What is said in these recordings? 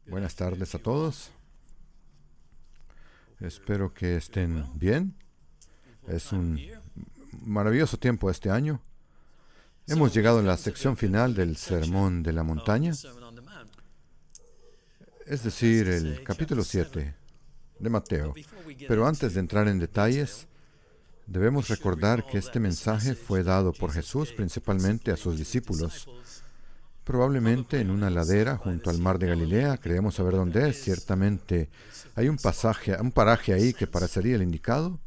Buenas tardes a todos. Espero que estén bien. Es un maravilloso tiempo este año. Hemos llegado a la sección final del Sermón de la Montaña, es decir, el capítulo 7 de Mateo. Pero antes de entrar en detalles, debemos recordar que este mensaje fue dado por Jesús principalmente a sus discípulos, probablemente en una ladera junto al mar de Galilea. Creemos saber dónde es. Ciertamente hay un paraje ahí que parecería el indicado,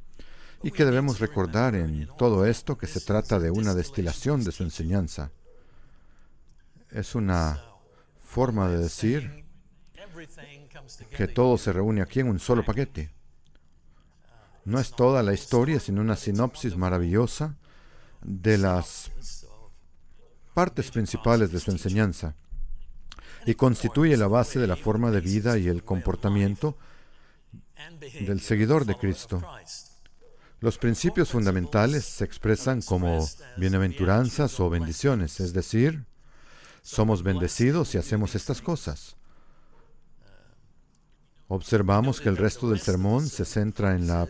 y que debemos recordar en todo esto que se trata de una destilación de su enseñanza. Es una forma de decir que todo se reúne aquí en un solo paquete. No es toda la historia, sino una sinopsis maravillosa de las partes principales de su enseñanza, y constituye la base de la forma de vida y el comportamiento del seguidor de Cristo. Los principios fundamentales se expresan como bienaventuranzas o bendiciones, es decir, somos bendecidos si hacemos estas cosas. Observamos que el resto del sermón se centra en la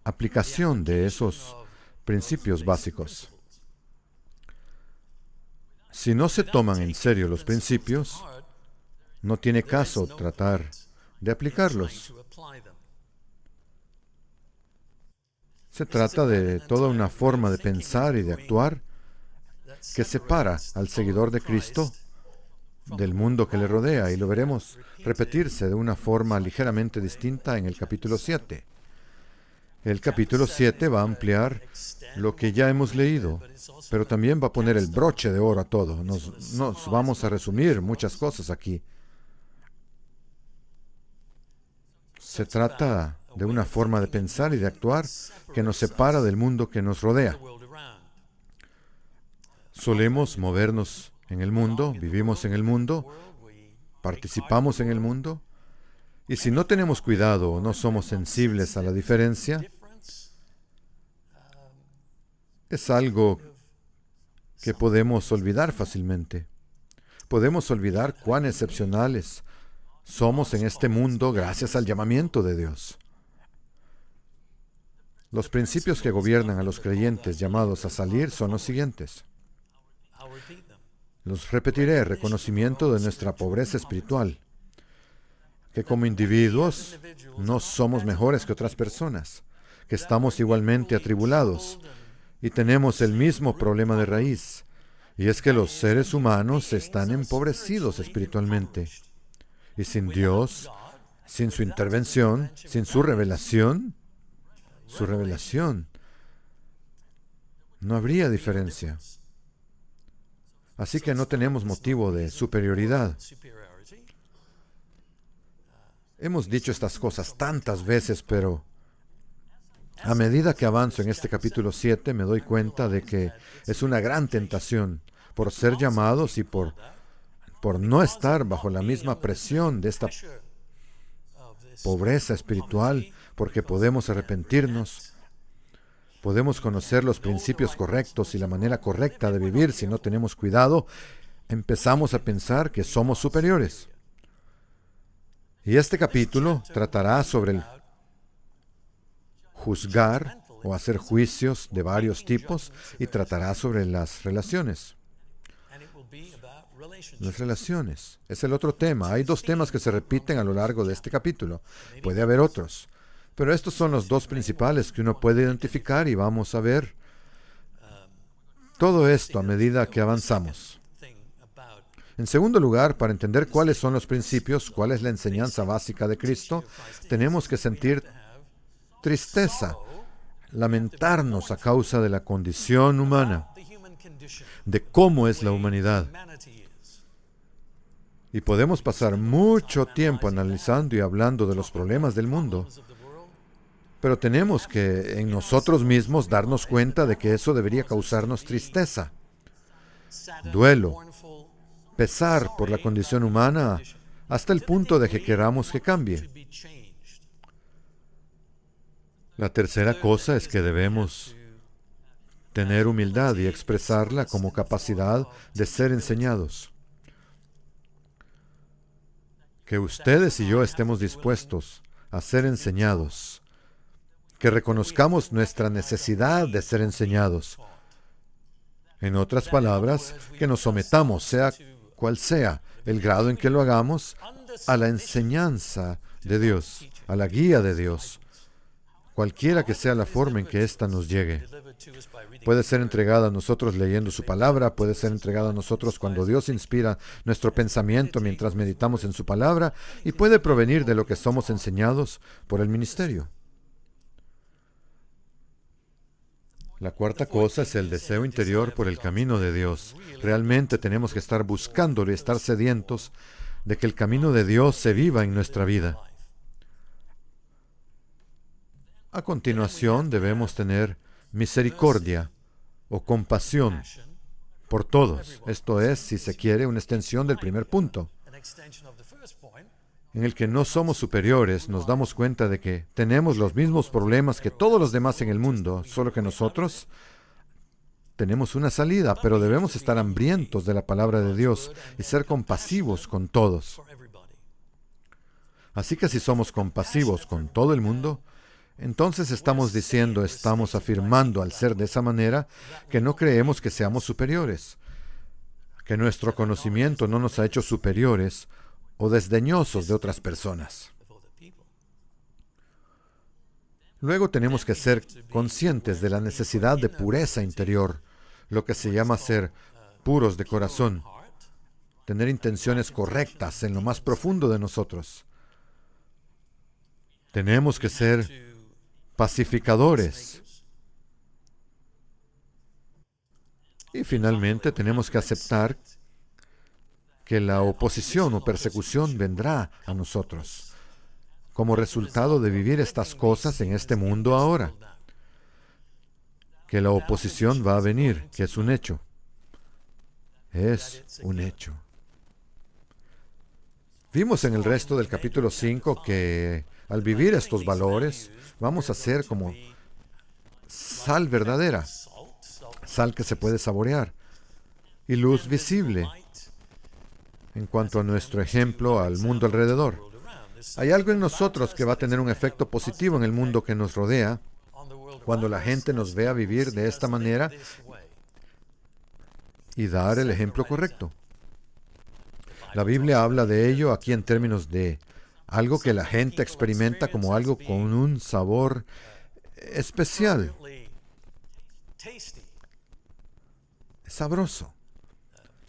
aplicación de esos principios básicos. Si no se toman en serio los principios, no tiene caso tratar de aplicarlos. Se trata de toda una forma de pensar y de actuar que separa al seguidor de Cristo del mundo que le rodea, y lo veremos repetirse de una forma ligeramente distinta en el capítulo 7. El capítulo 7 va a ampliar lo que ya hemos leído, pero también va a poner el broche de oro a todo. Nos vamos a resumir muchas cosas aquí. Se trata de una forma de pensar y de actuar que nos separa del mundo que nos rodea. Solemos movernos en el mundo, vivimos en el mundo, participamos en el mundo, y si no tenemos cuidado o no somos sensibles a la diferencia, es algo que podemos olvidar fácilmente. Podemos olvidar cuán excepcionales somos en este mundo gracias al llamamiento de Dios. Los principios que gobiernan a los creyentes llamados a salir son los siguientes. Los repetiré: reconocimiento de nuestra pobreza espiritual, que como individuos no somos mejores que otras personas, que estamos igualmente atribulados y tenemos el mismo problema de raíz, y es que los seres humanos están empobrecidos espiritualmente. Y sin Dios, sin su intervención, sin su revelación, no habría diferencia. Así que no tenemos motivo de superioridad. Hemos dicho estas cosas tantas veces, pero a medida que avanzo en este capítulo 7, me doy cuenta de que es una gran tentación, por ser llamados y por no estar bajo la misma presión de esta pobreza espiritual, porque podemos arrepentirnos, podemos conocer los principios correctos y la manera correcta de vivir. Si no tenemos cuidado, empezamos a pensar que somos superiores. Y este capítulo tratará sobre el juzgar o hacer juicios de varios tipos, y tratará sobre las relaciones. Las relaciones es el otro tema. Hay dos temas que se repiten a lo largo de este capítulo. Puede haber otros, pero estos son los dos principales que uno puede identificar, y vamos a ver todo esto a medida que avanzamos. En segundo lugar, para entender cuáles son los principios, cuál es la enseñanza básica de Cristo, tenemos que sentir tristeza, lamentarnos a causa de la condición humana, de cómo es la humanidad. Y podemos pasar mucho tiempo analizando y hablando de los problemas del mundo, pero tenemos que en nosotros mismos darnos cuenta de que eso debería causarnos tristeza, duelo, pesar por la condición humana, hasta el punto de que queramos que cambie. La tercera cosa es que debemos tener humildad y expresarla como capacidad de ser enseñados. Que ustedes y yo estemos dispuestos a ser enseñados, que reconozcamos nuestra necesidad de ser enseñados. En otras palabras, que nos sometamos, sea cual sea el grado en que lo hagamos, a la enseñanza de Dios, a la guía de Dios, cualquiera que sea la forma en que ésta nos llegue. Puede ser entregada a nosotros leyendo su palabra, puede ser entregada a nosotros cuando Dios inspira nuestro pensamiento mientras meditamos en su palabra, y puede provenir de lo que somos enseñados por el ministerio. La cuarta cosa es el deseo interior por el camino de Dios. Realmente tenemos que estar buscándolo y estar sedientos de que el camino de Dios se viva en nuestra vida. A continuación, debemos tener misericordia o compasión por todos. Esto es, si se quiere, una extensión del primer punto, en el que no somos superiores. Nos damos cuenta de que tenemos los mismos problemas que todos los demás en el mundo, solo que nosotros tenemos una salida, pero debemos estar hambrientos de la palabra de Dios y ser compasivos con todos. Así que si somos compasivos con todo el mundo, entonces estamos afirmando al ser de esa manera que no creemos que seamos superiores, que nuestro conocimiento no nos ha hecho superiores o desdeñosos de otras personas. Luego tenemos que ser conscientes de la necesidad de pureza interior, lo que se llama ser puros de corazón, tener intenciones correctas en lo más profundo de nosotros. Tenemos que ser pacificadores. Y finalmente tenemos que aceptar que la oposición o persecución vendrá a nosotros como resultado de vivir estas cosas en este mundo ahora. Que la oposición va a venir, que es un hecho. Es un hecho. Vimos en el resto del capítulo 5 que al vivir estos valores, vamos a ser como sal verdadera, sal que se puede saborear, y luz visible en cuanto a nuestro ejemplo al mundo alrededor. Hay algo en nosotros que va a tener un efecto positivo en el mundo que nos rodea cuando la gente nos vea vivir de esta manera y dar el ejemplo correcto. La Biblia habla de ello aquí en términos de algo que la gente experimenta como algo con un sabor especial, sabroso.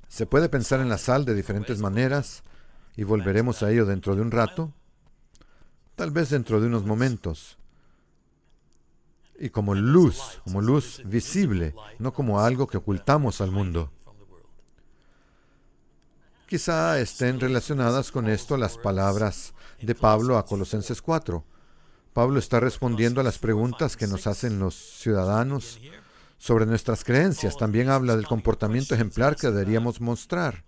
Se puede pensar en la sal de diferentes maneras y volveremos a ello dentro de un rato, tal vez dentro de unos momentos. Y como luz visible, no como algo que ocultamos al mundo. Quizá estén relacionadas con esto las palabras de Pablo a Colosenses 4. Pablo está respondiendo a las preguntas que nos hacen los ciudadanos sobre nuestras creencias. También habla del comportamiento ejemplar que deberíamos mostrar.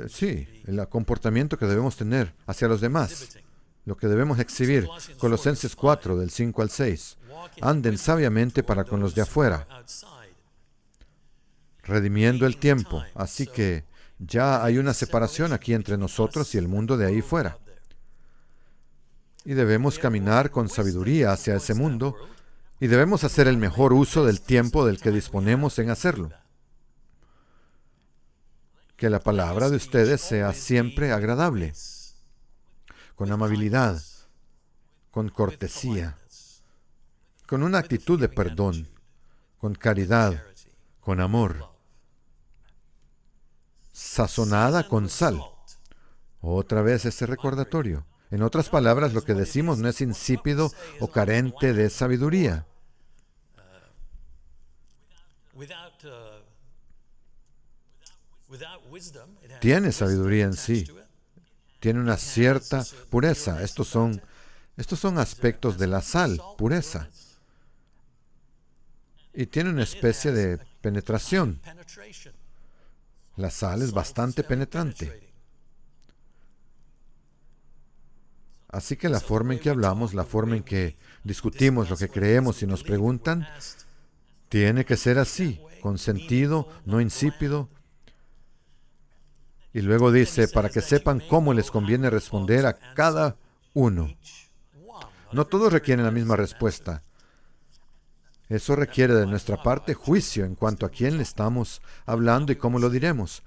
Sí, el comportamiento que debemos tener hacia los demás, lo que debemos exhibir. Colosenses 4, del 5 al 6. Anden sabiamente para con los de afuera, redimiendo el tiempo. Así que ya hay una separación aquí entre nosotros y el mundo de ahí fuera. Y debemos caminar con sabiduría hacia ese mundo y debemos hacer el mejor uso del tiempo del que disponemos en hacerlo. Que la palabra de ustedes sea siempre agradable, con amabilidad, con cortesía, con una actitud de perdón, con caridad, con amor, sazonada con sal. Otra vez este recordatorio. En otras palabras, lo que decimos no es insípido o carente de sabiduría. Tiene sabiduría en sí. Tiene una cierta pureza. Estos son aspectos de la sal, pureza. Y tiene una especie de penetración. La sal es bastante penetrante. Así que la forma en que hablamos, la forma en que discutimos lo que creemos y nos preguntan, tiene que ser así, con sentido, no insípido. Y luego dice, para que sepan cómo les conviene responder a cada uno. No todos requieren la misma respuesta. Eso requiere de nuestra parte juicio en cuanto a quién le estamos hablando y cómo lo diremos.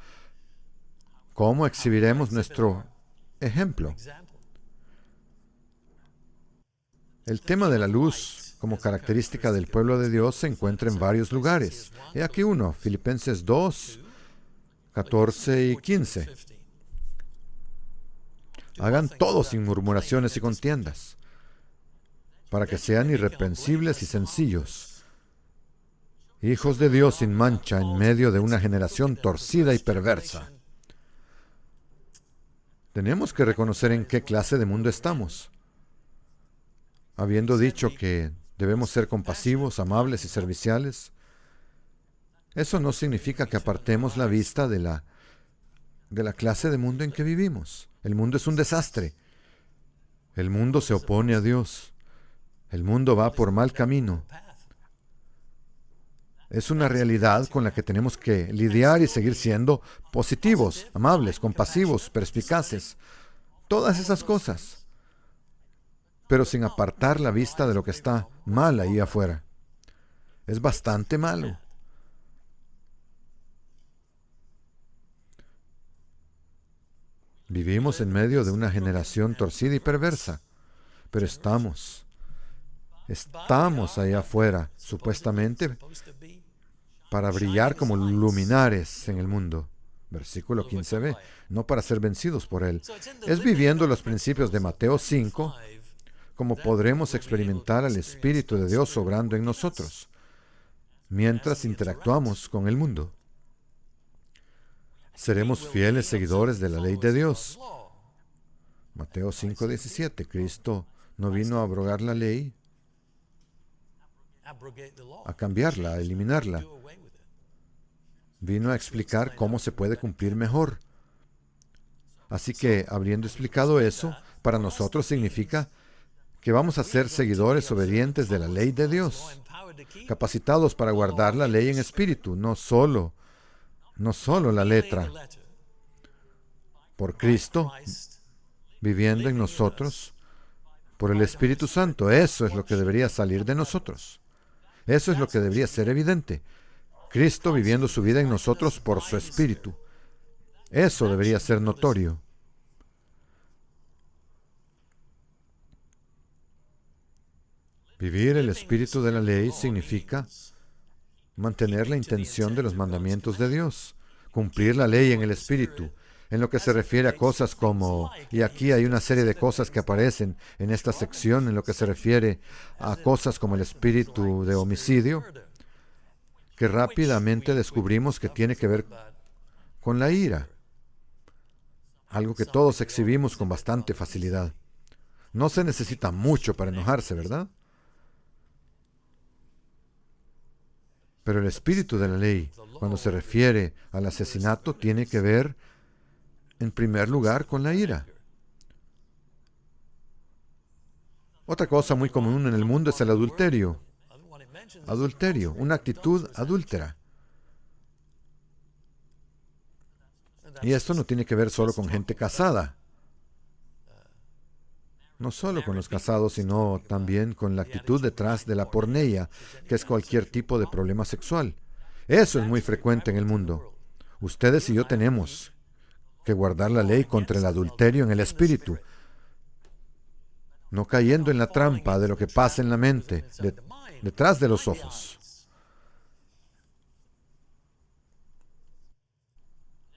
Cómo exhibiremos nuestro ejemplo. El tema de la luz como característica del pueblo de Dios se encuentra en varios lugares. He aquí uno, Filipenses 2, 14 y 15. Hagan todo sin murmuraciones y contiendas, para que sean irreprensibles y sencillos, hijos de Dios sin mancha en medio de una generación torcida y perversa. Tenemos que reconocer en qué clase de mundo estamos. Habiendo dicho que debemos ser compasivos, amables y serviciales, eso no significa que apartemos la vista de la clase de mundo en que vivimos. El mundo es un desastre. El mundo se opone a Dios. El mundo va por mal camino. Es una realidad con la que tenemos que lidiar y seguir siendo positivos, amables, compasivos, perspicaces. Todas esas cosas. Pero sin apartar la vista de lo que está mal ahí afuera. Es bastante malo. Vivimos en medio de una generación torcida y perversa, pero estamos ahí afuera, supuestamente, para brillar como luminares en el mundo. Versículo 15b, no para ser vencidos por él. Es viviendo los principios de Mateo 5 como podremos experimentar al Espíritu de Dios obrando en nosotros, mientras interactuamos con el mundo. Seremos fieles seguidores de la ley de Dios. Mateo 5:17. Cristo no vino a abrogar la ley, a cambiarla, a eliminarla. Vino a explicar cómo se puede cumplir mejor. Así que, habiendo explicado eso, para nosotros significa que vamos a ser seguidores obedientes de la ley de Dios, capacitados para guardar la ley en espíritu, no solo la letra. Por Cristo, viviendo en nosotros, por el Espíritu Santo. Eso es lo que debería salir de nosotros. Eso es lo que debería ser evidente. Cristo viviendo su vida en nosotros por su Espíritu. Eso debería ser notorio. Vivir el espíritu de la ley significa mantener la intención de los mandamientos de Dios, cumplir la ley en el espíritu, en lo que se refiere a cosas como, y aquí hay una serie de cosas que aparecen en esta sección en lo que se refiere a cosas como el espíritu de homicidio, que rápidamente descubrimos que tiene que ver con la ira, algo que todos exhibimos con bastante facilidad. No se necesita mucho para enojarse, ¿verdad? Pero el espíritu de la ley, cuando se refiere al asesinato, tiene que ver, en primer lugar, con la ira. Otra cosa muy común en el mundo es el adulterio. Adulterio, una actitud adúltera. Y esto no tiene que ver solo con gente casada. No solo con los casados, sino también con la actitud detrás de la porneia, que es cualquier tipo de problema sexual. Eso es muy frecuente en el mundo. Ustedes y yo tenemos que guardar la ley contra el adulterio en el espíritu, no cayendo en la trampa de lo que pasa en la mente, detrás de los ojos.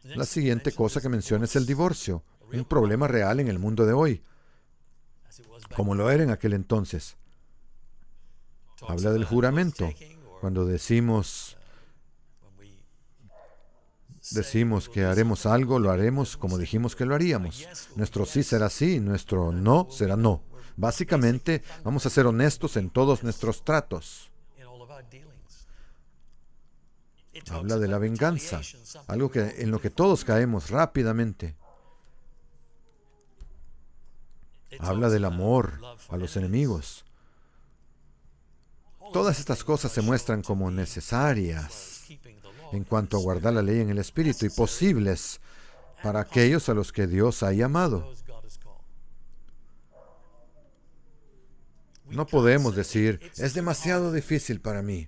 La siguiente cosa que menciona es el divorcio, un problema real en el mundo de hoy, como lo era en aquel entonces. Habla del juramento. Cuando decimos que haremos algo, lo haremos como dijimos que lo haríamos. Nuestro sí será sí, nuestro no será no. Básicamente, vamos a ser honestos en todos nuestros tratos. Habla de la venganza, algo en lo que todos caemos rápidamente. Habla del amor a los enemigos. Todas estas cosas se muestran como necesarias. en cuanto a guardar la ley en el Espíritu, y posibles para aquellos a los que Dios ha llamado. No podemos decir, es demasiado difícil para mí.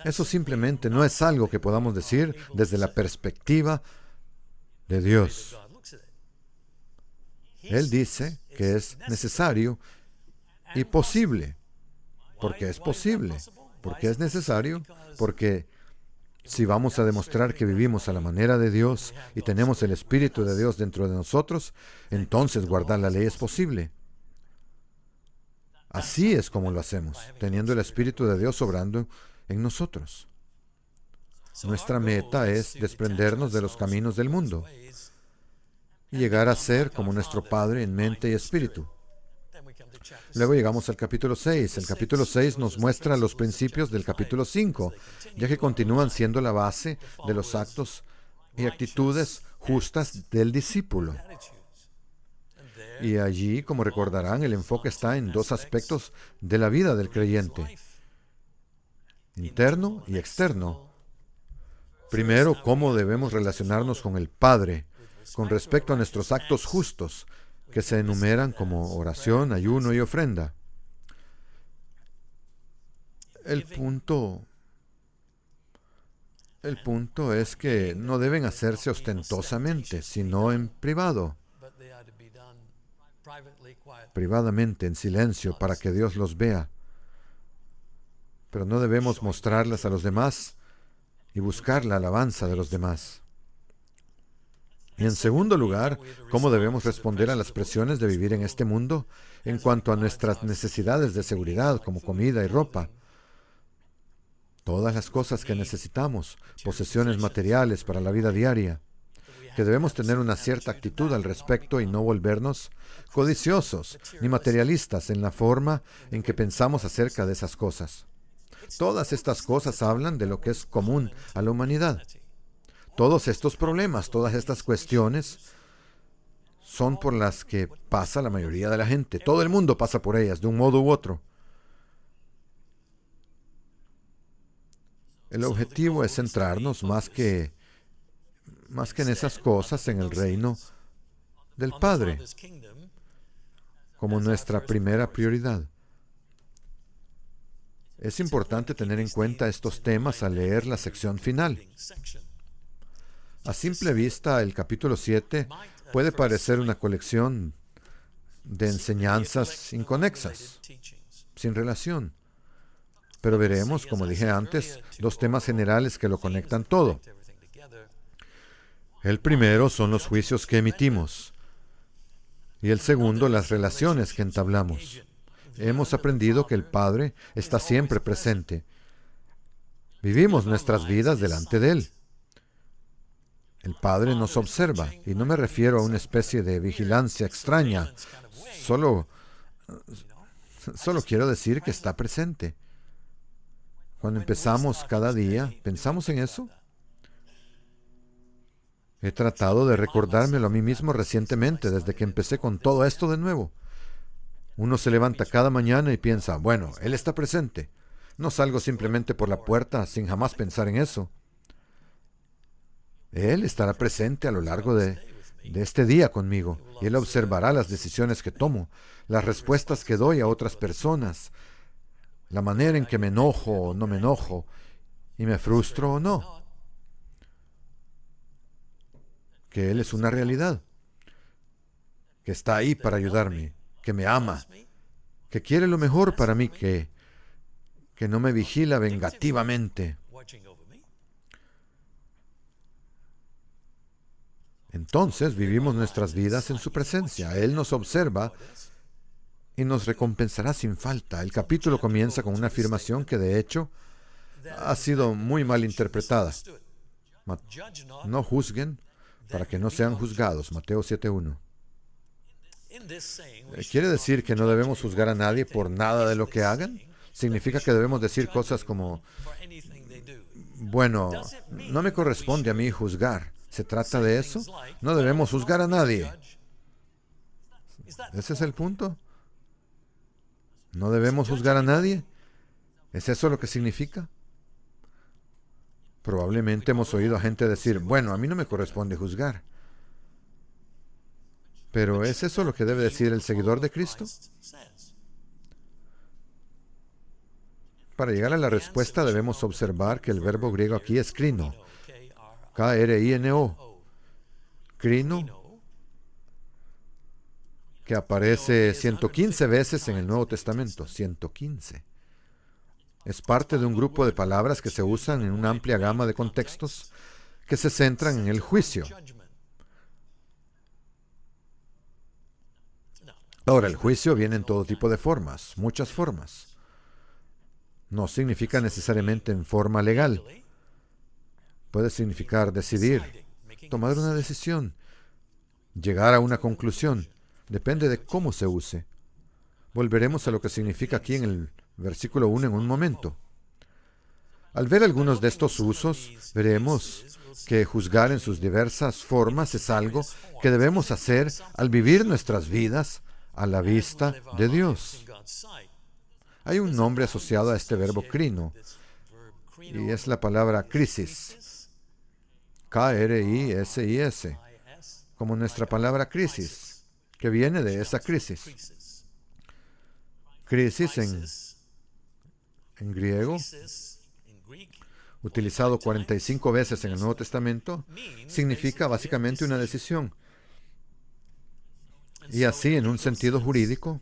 Eso simplemente no es algo que podamos decir desde la perspectiva de Dios. Él dice que es necesario y posible. ¿Por qué es posible? ¿Por qué es necesario? Porque si vamos a demostrar que vivimos a la manera de Dios y tenemos el Espíritu de Dios dentro de nosotros, entonces guardar la ley es posible. Así es como lo hacemos, teniendo el Espíritu de Dios obrando en nosotros. Nuestra meta es desprendernos de los caminos del mundo y llegar a ser como nuestro Padre en mente y espíritu. Luego llegamos al capítulo 6. El capítulo 6 nos muestra los principios del capítulo 5, ya que continúan siendo la base de los actos y actitudes justas del discípulo. Y allí, como recordarán, el enfoque está en dos aspectos de la vida del creyente: interno y externo. Primero, cómo debemos relacionarnos con el Padre con respecto a nuestros actos justos, que se enumeran como oración, ayuno y ofrenda. El punto es que no deben hacerse ostentosamente, sino en privado, privadamente, en silencio, para que Dios los vea. Pero no debemos mostrarlas a los demás y buscar la alabanza de los demás. Y en segundo lugar, ¿cómo debemos responder a las presiones de vivir en este mundo en cuanto a nuestras necesidades de seguridad, como comida y ropa? Todas las cosas que necesitamos, posesiones materiales para la vida diaria, que debemos tener una cierta actitud al respecto y no volvernos codiciosos ni materialistas en la forma en que pensamos acerca de esas cosas. Todas estas cosas hablan de lo que es común a la humanidad. Todos estos problemas, todas estas cuestiones son por las que pasa la mayoría de la gente. Todo el mundo pasa por ellas de un modo u otro. El objetivo es centrarnos más que en esas cosas en el reino del Padre, como nuestra primera prioridad. Es importante tener en cuenta estos temas al leer la sección final. A simple vista, el capítulo 7 puede parecer una colección de enseñanzas inconexas, sin relación. Pero veremos, como dije antes, dos temas generales que lo conectan todo. El primero son los juicios que emitimos, y el segundo, las relaciones que entablamos. Hemos aprendido que el Padre está siempre presente. Vivimos nuestras vidas delante de Él. El Padre nos observa, y no me refiero a una especie de vigilancia extraña. Solo quiero decir que está presente. Cuando empezamos cada día, ¿pensamos en eso? He tratado de recordármelo a mí mismo recientemente, desde que empecé con todo esto de nuevo. Uno se levanta cada mañana y piensa, bueno, Él está presente. No salgo simplemente por la puerta sin jamás pensar en eso. Él estará presente a lo largo de este día conmigo, y Él observará las decisiones que tomo, las respuestas que doy a otras personas, la manera en que me enojo o no me enojo, y me frustro o no. Que Él es una realidad, que está ahí para ayudarme, que me ama, que quiere lo mejor para mí, que no me vigila vengativamente. Entonces vivimos nuestras vidas en su presencia. Él nos observa y nos recompensará sin falta. El capítulo comienza con una afirmación que de hecho ha sido muy mal interpretada. No juzguen para que no sean juzgados. Mateo 7:1. ¿Quiere decir que no debemos juzgar a nadie por nada de lo que hagan? ¿Significa que debemos decir cosas como, bueno, no me corresponde a mí juzgar? ¿Se trata de eso? No debemos juzgar a nadie. ¿Ese es el punto? ¿No debemos juzgar a nadie? ¿Es eso lo que significa? Probablemente hemos oído a gente decir, bueno, a mí no me corresponde juzgar. Pero ¿es eso lo que debe decir el seguidor de Cristo? Para llegar a la respuesta debemos observar que el verbo griego aquí es krino. K-R-I-N-O. Krino, que aparece 115 veces en el Nuevo Testamento. 115. Es parte de un grupo de palabras que se usan en una amplia gama de contextos que se centran en el juicio. Ahora, el juicio viene en todo tipo de formas, muchas formas. No significa necesariamente en forma legal. Puede significar decidir, tomar una decisión, llegar a una conclusión. Depende de cómo se use. Volveremos a lo que significa aquí en el versículo 1 en un momento. Al ver algunos de estos usos, veremos que juzgar en sus diversas formas es algo que debemos hacer al vivir nuestras vidas a la vista de Dios. Hay un nombre asociado a este verbo krino, y es la palabra crisis. K-R-I-S-I-S, como nuestra palabra crisis, que viene de esa crisis. Crisis en griego, utilizado 45 veces en el Nuevo Testamento, significa básicamente una decisión. Y así, en un sentido jurídico,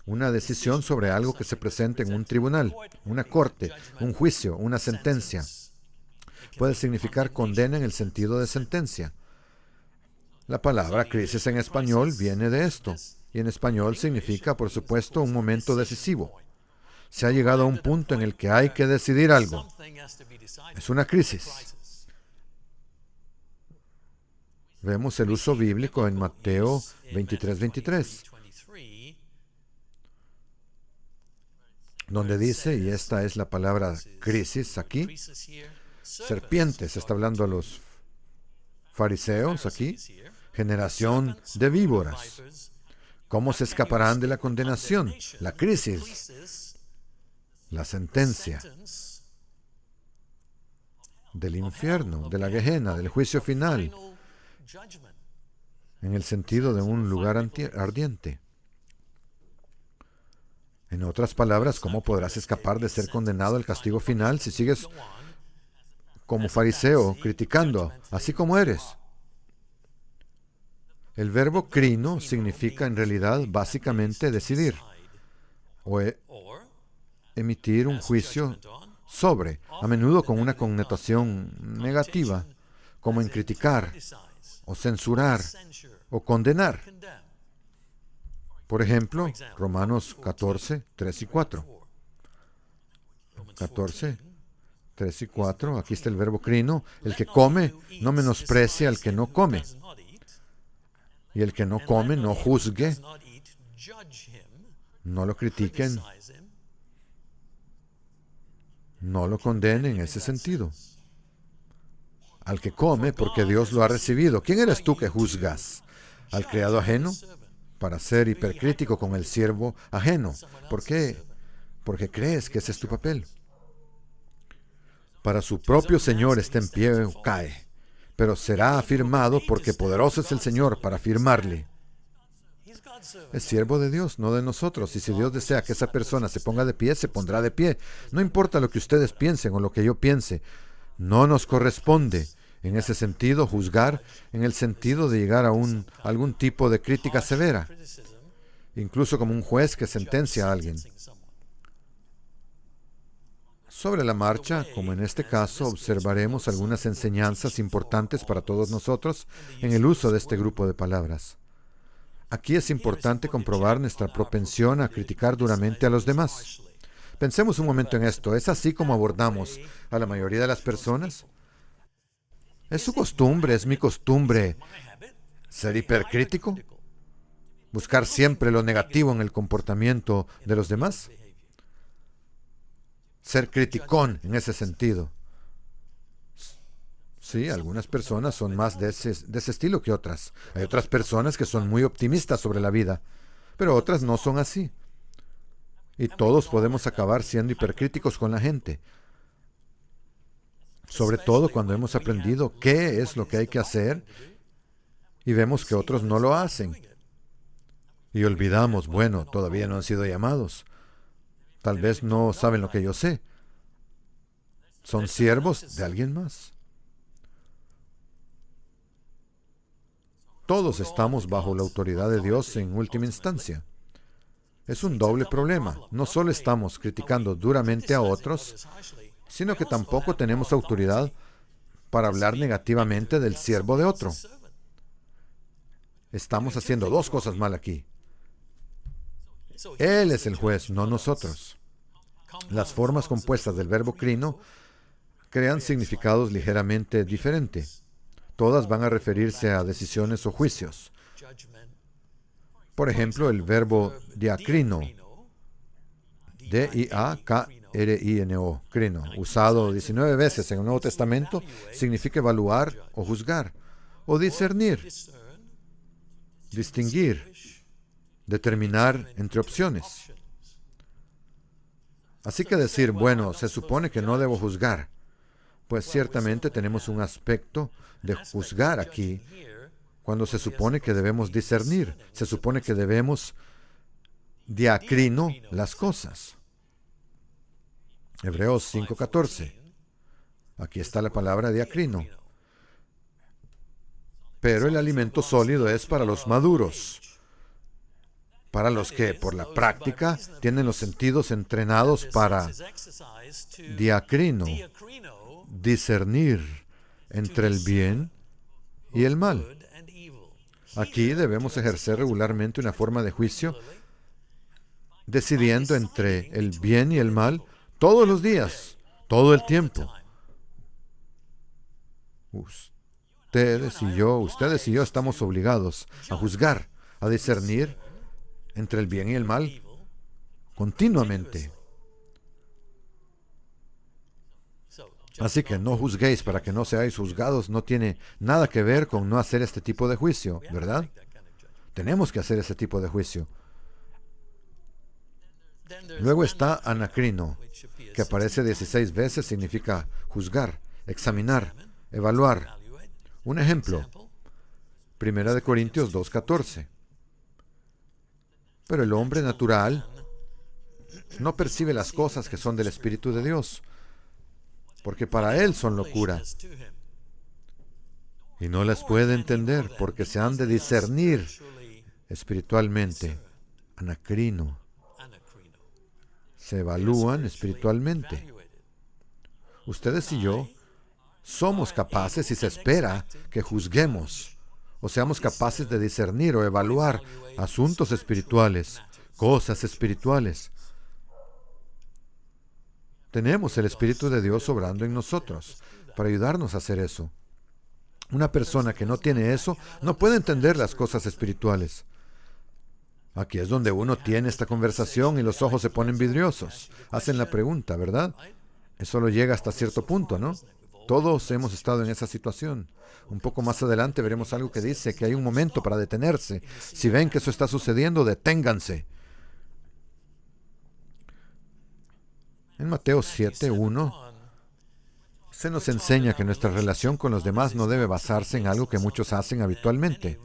una decisión sobre algo que se presenta en un tribunal, una corte, un juicio, una sentencia. Puede significar condena en el sentido de sentencia. La palabra crisis en español viene de esto, y en español significa, por supuesto, un momento decisivo. Se ha llegado a un punto en el que hay que decidir algo. Es una crisis. Vemos el uso bíblico en Mateo 23:23, donde dice, y esta es la palabra crisis aquí, serpientes, está hablando a los fariseos aquí, generación de víboras. ¿Cómo se escaparán de la condenación? La crisis, la sentencia del infierno, de la Gehenna, del juicio final, en el sentido de un lugar ardiente. En otras palabras, ¿cómo podrás escapar de ser condenado al castigo final si sigues como fariseo criticando, así como eres? El verbo krino significa en realidad básicamente decidir o emitir un juicio sobre, a menudo con una connotación negativa, como en criticar o censurar o condenar. Por ejemplo, Romanos 14, 3 y 4. 14, 3 y 4, aquí está el verbo krino. El que come no menosprecie al que no come. Y el que no come no juzgue, no lo critiquen, no lo condenen en ese sentido. Al que come porque Dios lo ha recibido. ¿Quién eres tú que juzgas? ¿Al criado ajeno? Para ser hipercrítico con el siervo ajeno. ¿Por qué? Porque crees que ese es tu papel. Para su propio Señor está en pie o cae, pero será afirmado porque poderoso es el Señor para afirmarle. Es siervo de Dios, no de nosotros, y si Dios desea que esa persona se ponga de pie, se pondrá de pie. No importa lo que ustedes piensen o lo que yo piense, no nos corresponde en ese sentido juzgar, en el sentido de llegar a algún tipo de crítica severa, incluso como un juez que sentencia a alguien. Sobre la marcha, como en este caso, observaremos algunas enseñanzas importantes para todos nosotros en el uso de este grupo de palabras. Aquí es importante comprobar nuestra propensión a criticar duramente a los demás. Pensemos un momento en esto. ¿Es así como abordamos a la mayoría de las personas? ¿Es su costumbre, es mi costumbre ser hipercrítico? ¿Buscar siempre lo negativo en el comportamiento de los demás? Ser criticón en ese sentido. Sí, algunas personas son más de ese estilo que otras. Hay otras personas que son muy optimistas sobre la vida, pero otras no son así. Y todos podemos acabar siendo hipercríticos con la gente. sobre todo cuando hemos aprendido qué es lo que hay que hacer y vemos que otros no lo hacen. Y olvidamos, bueno, todavía no han sido llamados. Tal vez no saben lo que yo sé. Son siervos de alguien más. Todos estamos bajo la autoridad de Dios en última instancia. Es un doble problema. No solo estamos criticando duramente a otros, sino que tampoco tenemos autoridad para hablar negativamente del siervo de otro. Estamos haciendo dos cosas mal aquí. Él es el juez, no nosotros. Las formas compuestas del verbo crino crean significados ligeramente diferentes. Todas van a referirse a decisiones o juicios. Por ejemplo, el verbo diakrino, D-I-A-K-R-I-N-O, crino, usado 19 veces en el Nuevo Testamento, significa evaluar o juzgar, o discernir, distinguir, determinar entre opciones. Así que decir, bueno, se supone que no debo juzgar, pues ciertamente tenemos un aspecto de juzgar aquí, cuando se supone que debemos discernir, se supone que debemos diacrino las cosas. Hebreos 5:14. Aquí está la palabra diacrino. Pero el alimento sólido es para los maduros, para los que, por la práctica, tienen los sentidos entrenados para diacrino, discernir entre el bien y el mal. Aquí debemos ejercer regularmente una forma de juicio, decidiendo entre el bien y el mal todos los días, todo el tiempo. Ustedes y yo estamos obligados a juzgar, a discernir entre el bien y el mal continuamente. Así que no juzguéis para que no seáis juzgados no tiene nada que ver con no hacer este tipo de juicio, ¿verdad? Tenemos que hacer ese tipo de juicio. Luego está anacrino, que aparece 16 veces, significa juzgar, examinar, evaluar. Un ejemplo, 1 Corintios 2:14. Pero el hombre natural no percibe las cosas que son del Espíritu de Dios, porque para él son locura. Y no las puede entender, porque se han de discernir espiritualmente. Anacrino. Se evalúan espiritualmente. Ustedes y yo somos capaces y se espera que juzguemos, o seamos capaces de discernir o evaluar asuntos espirituales, cosas espirituales. Tenemos el Espíritu de Dios obrando en nosotros para ayudarnos a hacer eso. Una persona que no tiene eso no puede entender las cosas espirituales. Aquí es donde uno tiene esta conversación y los ojos se ponen vidriosos. Hacen la pregunta, ¿verdad? Eso lo llega hasta cierto punto, ¿no? Todos hemos estado en esa situación. Un poco más adelante veremos algo que dice que hay un momento para detenerse. Si ven que eso está sucediendo, deténganse. En Mateo 7:1 se nos enseña que nuestra relación con los demás no debe basarse en algo que muchos hacen habitualmente.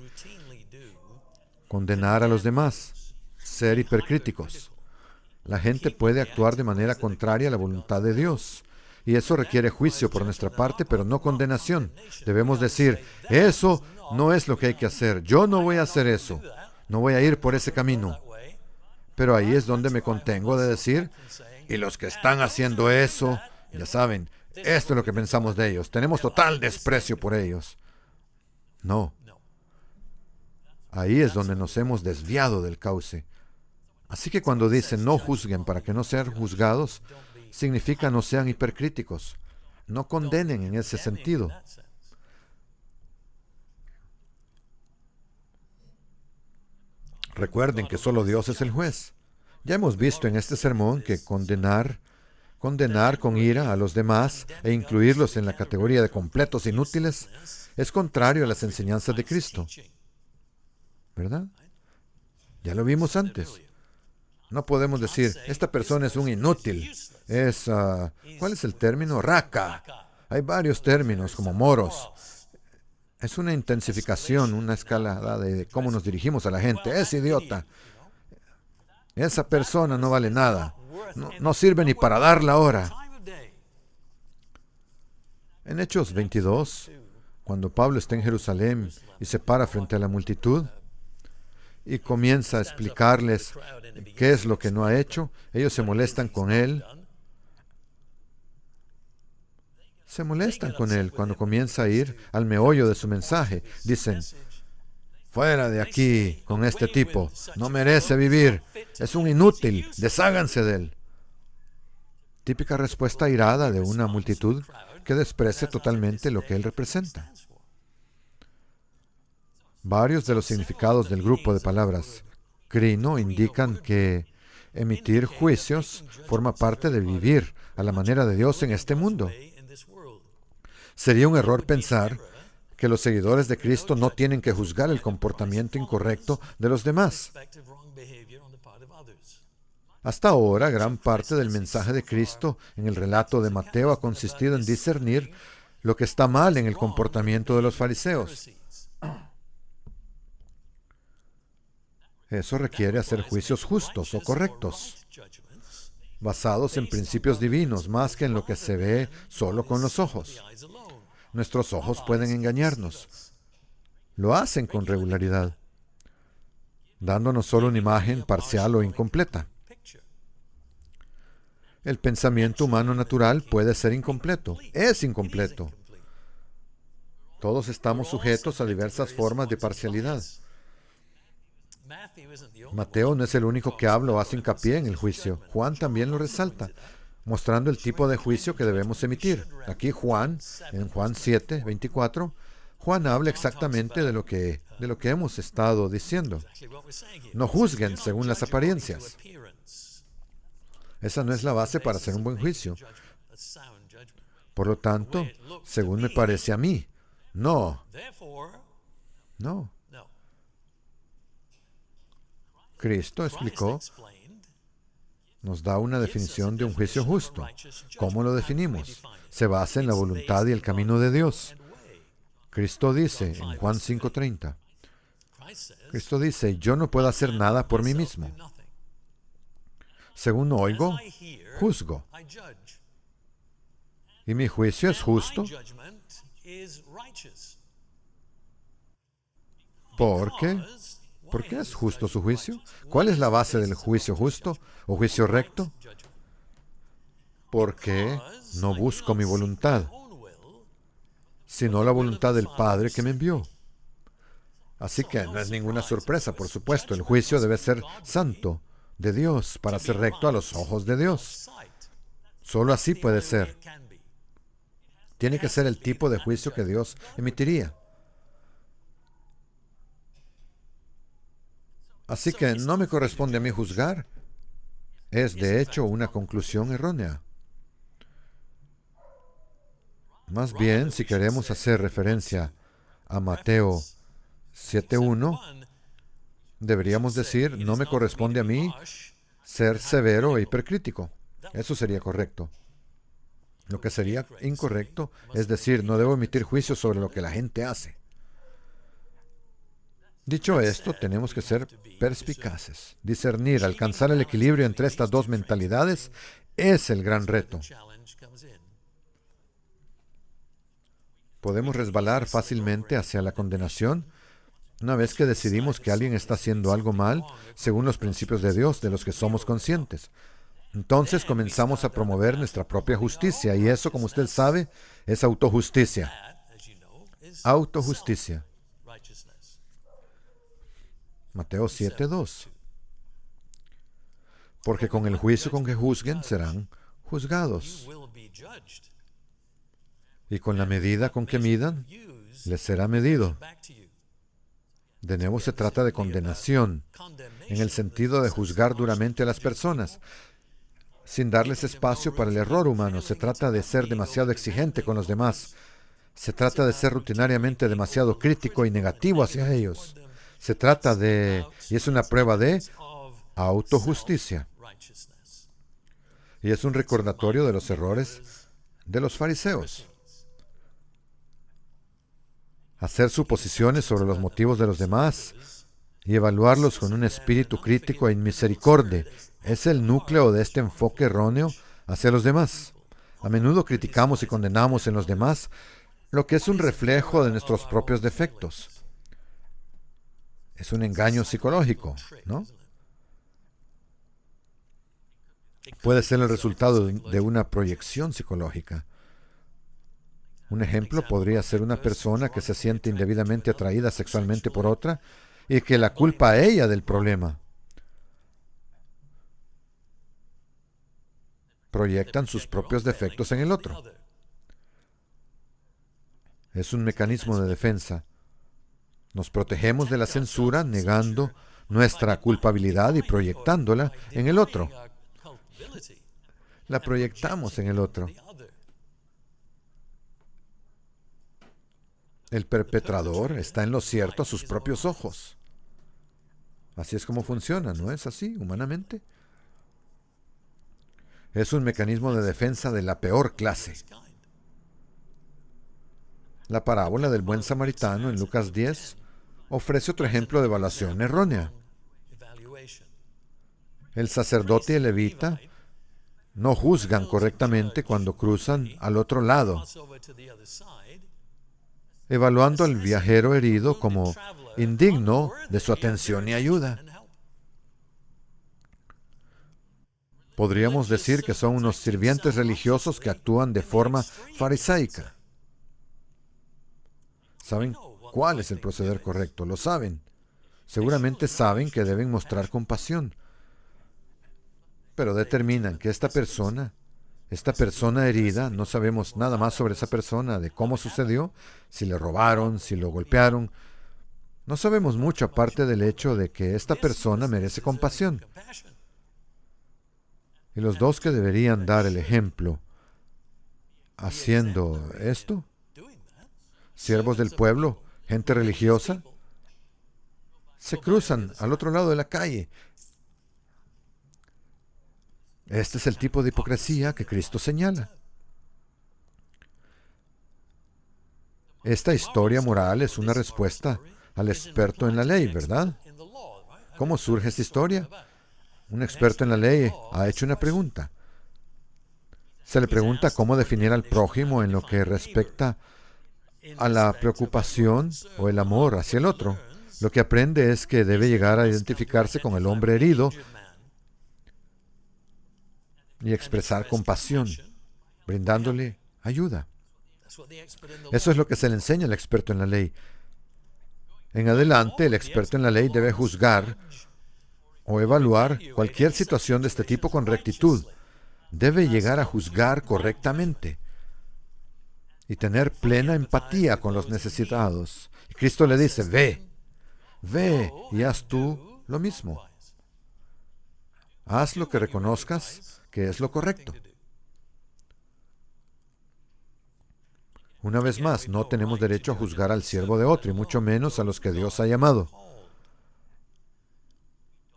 Condenar a los demás, ser hipercríticos. La gente puede actuar de manera contraria a la voluntad de Dios. Y eso requiere juicio por nuestra parte, pero no condenación. Debemos decir, eso no es lo que hay que hacer. Yo no voy a hacer eso. No voy a ir por ese camino. Pero ahí es donde me contengo de decir, y los que están haciendo eso, ya saben, esto es lo que pensamos de ellos. Tenemos total desprecio por ellos. No. Ahí es donde nos hemos desviado del cauce. Así que cuando dicen no juzguen para que no sean juzgados, significa no sean hipercríticos. No condenen en ese sentido. Recuerden que solo Dios es el juez. Ya hemos visto en este sermón que condenar con ira a los demás e incluirlos en la categoría de completos inútiles es contrario a las enseñanzas de Cristo. ¿Verdad? Ya lo vimos antes. No podemos decir, esta persona es un inútil. ¿Cuál es el término? Raca. Hay varios términos como moros. Es una intensificación, una escalada de cómo nos dirigimos a la gente. Es idiota. Esa persona no vale nada. No sirve ni para dar la hora. En Hechos 22, cuando Pablo está en Jerusalén y se para frente a la multitud y comienza a explicarles qué es lo que no ha hecho, ellos se molestan con él. Se molestan con él cuando comienza a ir al meollo de su mensaje. Dicen, fuera de aquí con este tipo, no merece vivir, es un inútil, desháganse de él. Típica respuesta irada de una multitud que desprecia totalmente lo que él representa. Varios de los significados del grupo de palabras crino indican que emitir juicios forma parte de vivir a la manera de Dios en este mundo. Sería un error pensar que los seguidores de Cristo no tienen que juzgar el comportamiento incorrecto de los demás. Hasta ahora, gran parte del mensaje de Cristo en el relato de Mateo ha consistido en discernir lo que está mal en el comportamiento de los fariseos. Eso requiere hacer juicios justos o correctos, basados en principios divinos, más que en lo que se ve solo con los ojos. Nuestros ojos pueden engañarnos. Lo hacen con regularidad, dándonos solo una imagen parcial o incompleta. El pensamiento humano natural puede ser incompleto. Es incompleto. Todos estamos sujetos a diversas formas de parcialidad. Mateo no es el único que habla o hace hincapié en el juicio. Juan también lo resalta, mostrando el tipo de juicio que debemos emitir. Aquí Juan, en Juan 7, 24, Juan habla exactamente de lo que hemos estado diciendo. No juzguen según las apariencias. Esa no es la base para hacer un buen juicio. Por lo tanto, según me parece a mí, no. Cristo explicó, nos da una definición de un juicio justo. ¿Cómo lo definimos? Se basa en la voluntad y el camino de Dios. Cristo dice en Juan 5:30, Cristo dice, yo no puedo hacer nada por mí mismo. Según oigo, juzgo. Y mi juicio es justo. ¿Por qué? ¿Por qué es justo su juicio? ¿Cuál es la base del juicio justo o juicio recto? Porque no busco mi voluntad, sino la voluntad del Padre que me envió. Así que no es ninguna sorpresa, por supuesto, el juicio debe ser santo de Dios para ser recto a los ojos de Dios. Solo así puede ser. Tiene que ser el tipo de juicio que Dios emitiría. Así que no me corresponde a mí juzgar. Es, de hecho, una conclusión errónea. Más bien, si queremos hacer referencia a Mateo 7:1, deberíamos decir, no me corresponde a mí ser severo e hipercrítico. Eso sería correcto. Lo que sería incorrecto es decir, no debo emitir juicios sobre lo que la gente hace. Dicho esto, tenemos que ser perspicaces. Discernir, alcanzar el equilibrio entre estas dos mentalidades es el gran reto. Podemos resbalar fácilmente hacia la condenación una vez que decidimos que alguien está haciendo algo mal según los principios de Dios de los que somos conscientes. Entonces comenzamos a promover nuestra propia justicia y eso, como usted sabe, es autojusticia. Autojusticia. Mateo 7:2. Porque con el juicio con que juzguen serán juzgados. Y con la medida con que midan, les será medido. De nuevo se trata de condenación, en el sentido de juzgar duramente a las personas, sin darles espacio para el error humano. Se trata de ser demasiado exigente con los demás. Se trata de ser rutinariamente demasiado crítico y negativo hacia ellos. Se trata de, y es una prueba de, autojusticia. Y es un recordatorio de los errores de los fariseos. hacer suposiciones sobre los motivos de los demás y evaluarlos con un espíritu crítico e inmisericordia. Es el núcleo de este enfoque erróneo hacia los demás. A menudo criticamos y condenamos en los demás lo que es un reflejo de nuestros propios defectos. Es un engaño psicológico, ¿no? Puede ser el resultado de una proyección psicológica. Un ejemplo podría ser una persona que se siente indebidamente atraída sexualmente por otra y que la culpa a ella del problema. Proyectan sus propios defectos en el otro. Es un mecanismo de defensa. Nos protegemos de la censura negando nuestra culpabilidad y proyectándola en el otro. La proyectamos en el otro. El perpetrador está en lo cierto a sus propios ojos. Así es como funciona, ¿no es así, humanamente? Es un mecanismo de defensa de la peor clase. La parábola del buen samaritano en Lucas 10 ofrece otro ejemplo de evaluación errónea. El sacerdote y el levita no juzgan correctamente cuando cruzan al otro lado, evaluando al viajero herido como indigno de su atención y ayuda. Podríamos decir que son unos sirvientes religiosos que actúan de forma farisaica. ¿Saben cuál es el proceder correcto? Lo saben. Seguramente saben que deben mostrar compasión. Pero determinan que esta persona herida, no sabemos nada más sobre esa persona, de cómo sucedió, si le robaron, si lo golpearon. No sabemos mucho aparte del hecho de que esta persona merece compasión. Y los dos que deberían dar el ejemplo haciendo esto, siervos del pueblo, gente religiosa, se cruzan al otro lado de la calle. Este es el tipo de hipocresía que Cristo señala. Esta historia moral es una respuesta al experto en la ley, ¿verdad? ¿Cómo surge esta historia? Un experto en la ley ha hecho una pregunta. Se le pregunta cómo definir al prójimo en lo que respecta a la preocupación o el amor hacia el otro. Lo que aprende es que debe llegar a identificarse con el hombre herido y expresar compasión, brindándole ayuda. Eso es lo que se le enseña al experto en la ley. En adelante, el experto en la ley debe juzgar o evaluar cualquier situación de este tipo con rectitud. Debe llegar a juzgar correctamente y tener plena empatía con los necesitados. Y Cristo le dice, ve y haz tú lo mismo. Haz lo que reconozcas que es lo correcto. Una vez más, no tenemos derecho a juzgar al siervo de otro, y mucho menos a los que Dios ha llamado.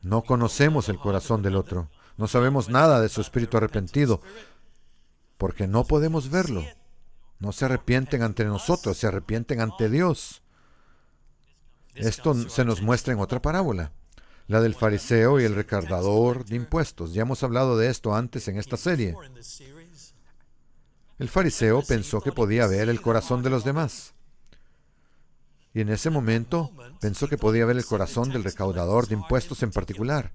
No conocemos el corazón del otro. No sabemos nada de su espíritu arrepentido, porque no podemos verlo. No se arrepienten ante nosotros, se arrepienten ante Dios. Esto se nos muestra en otra parábola, la del fariseo y el recaudador de impuestos. Ya hemos hablado de esto antes en esta serie. El fariseo pensó que podía ver el corazón de los demás. Y en ese momento pensó que podía ver el corazón del recaudador de impuestos en particular.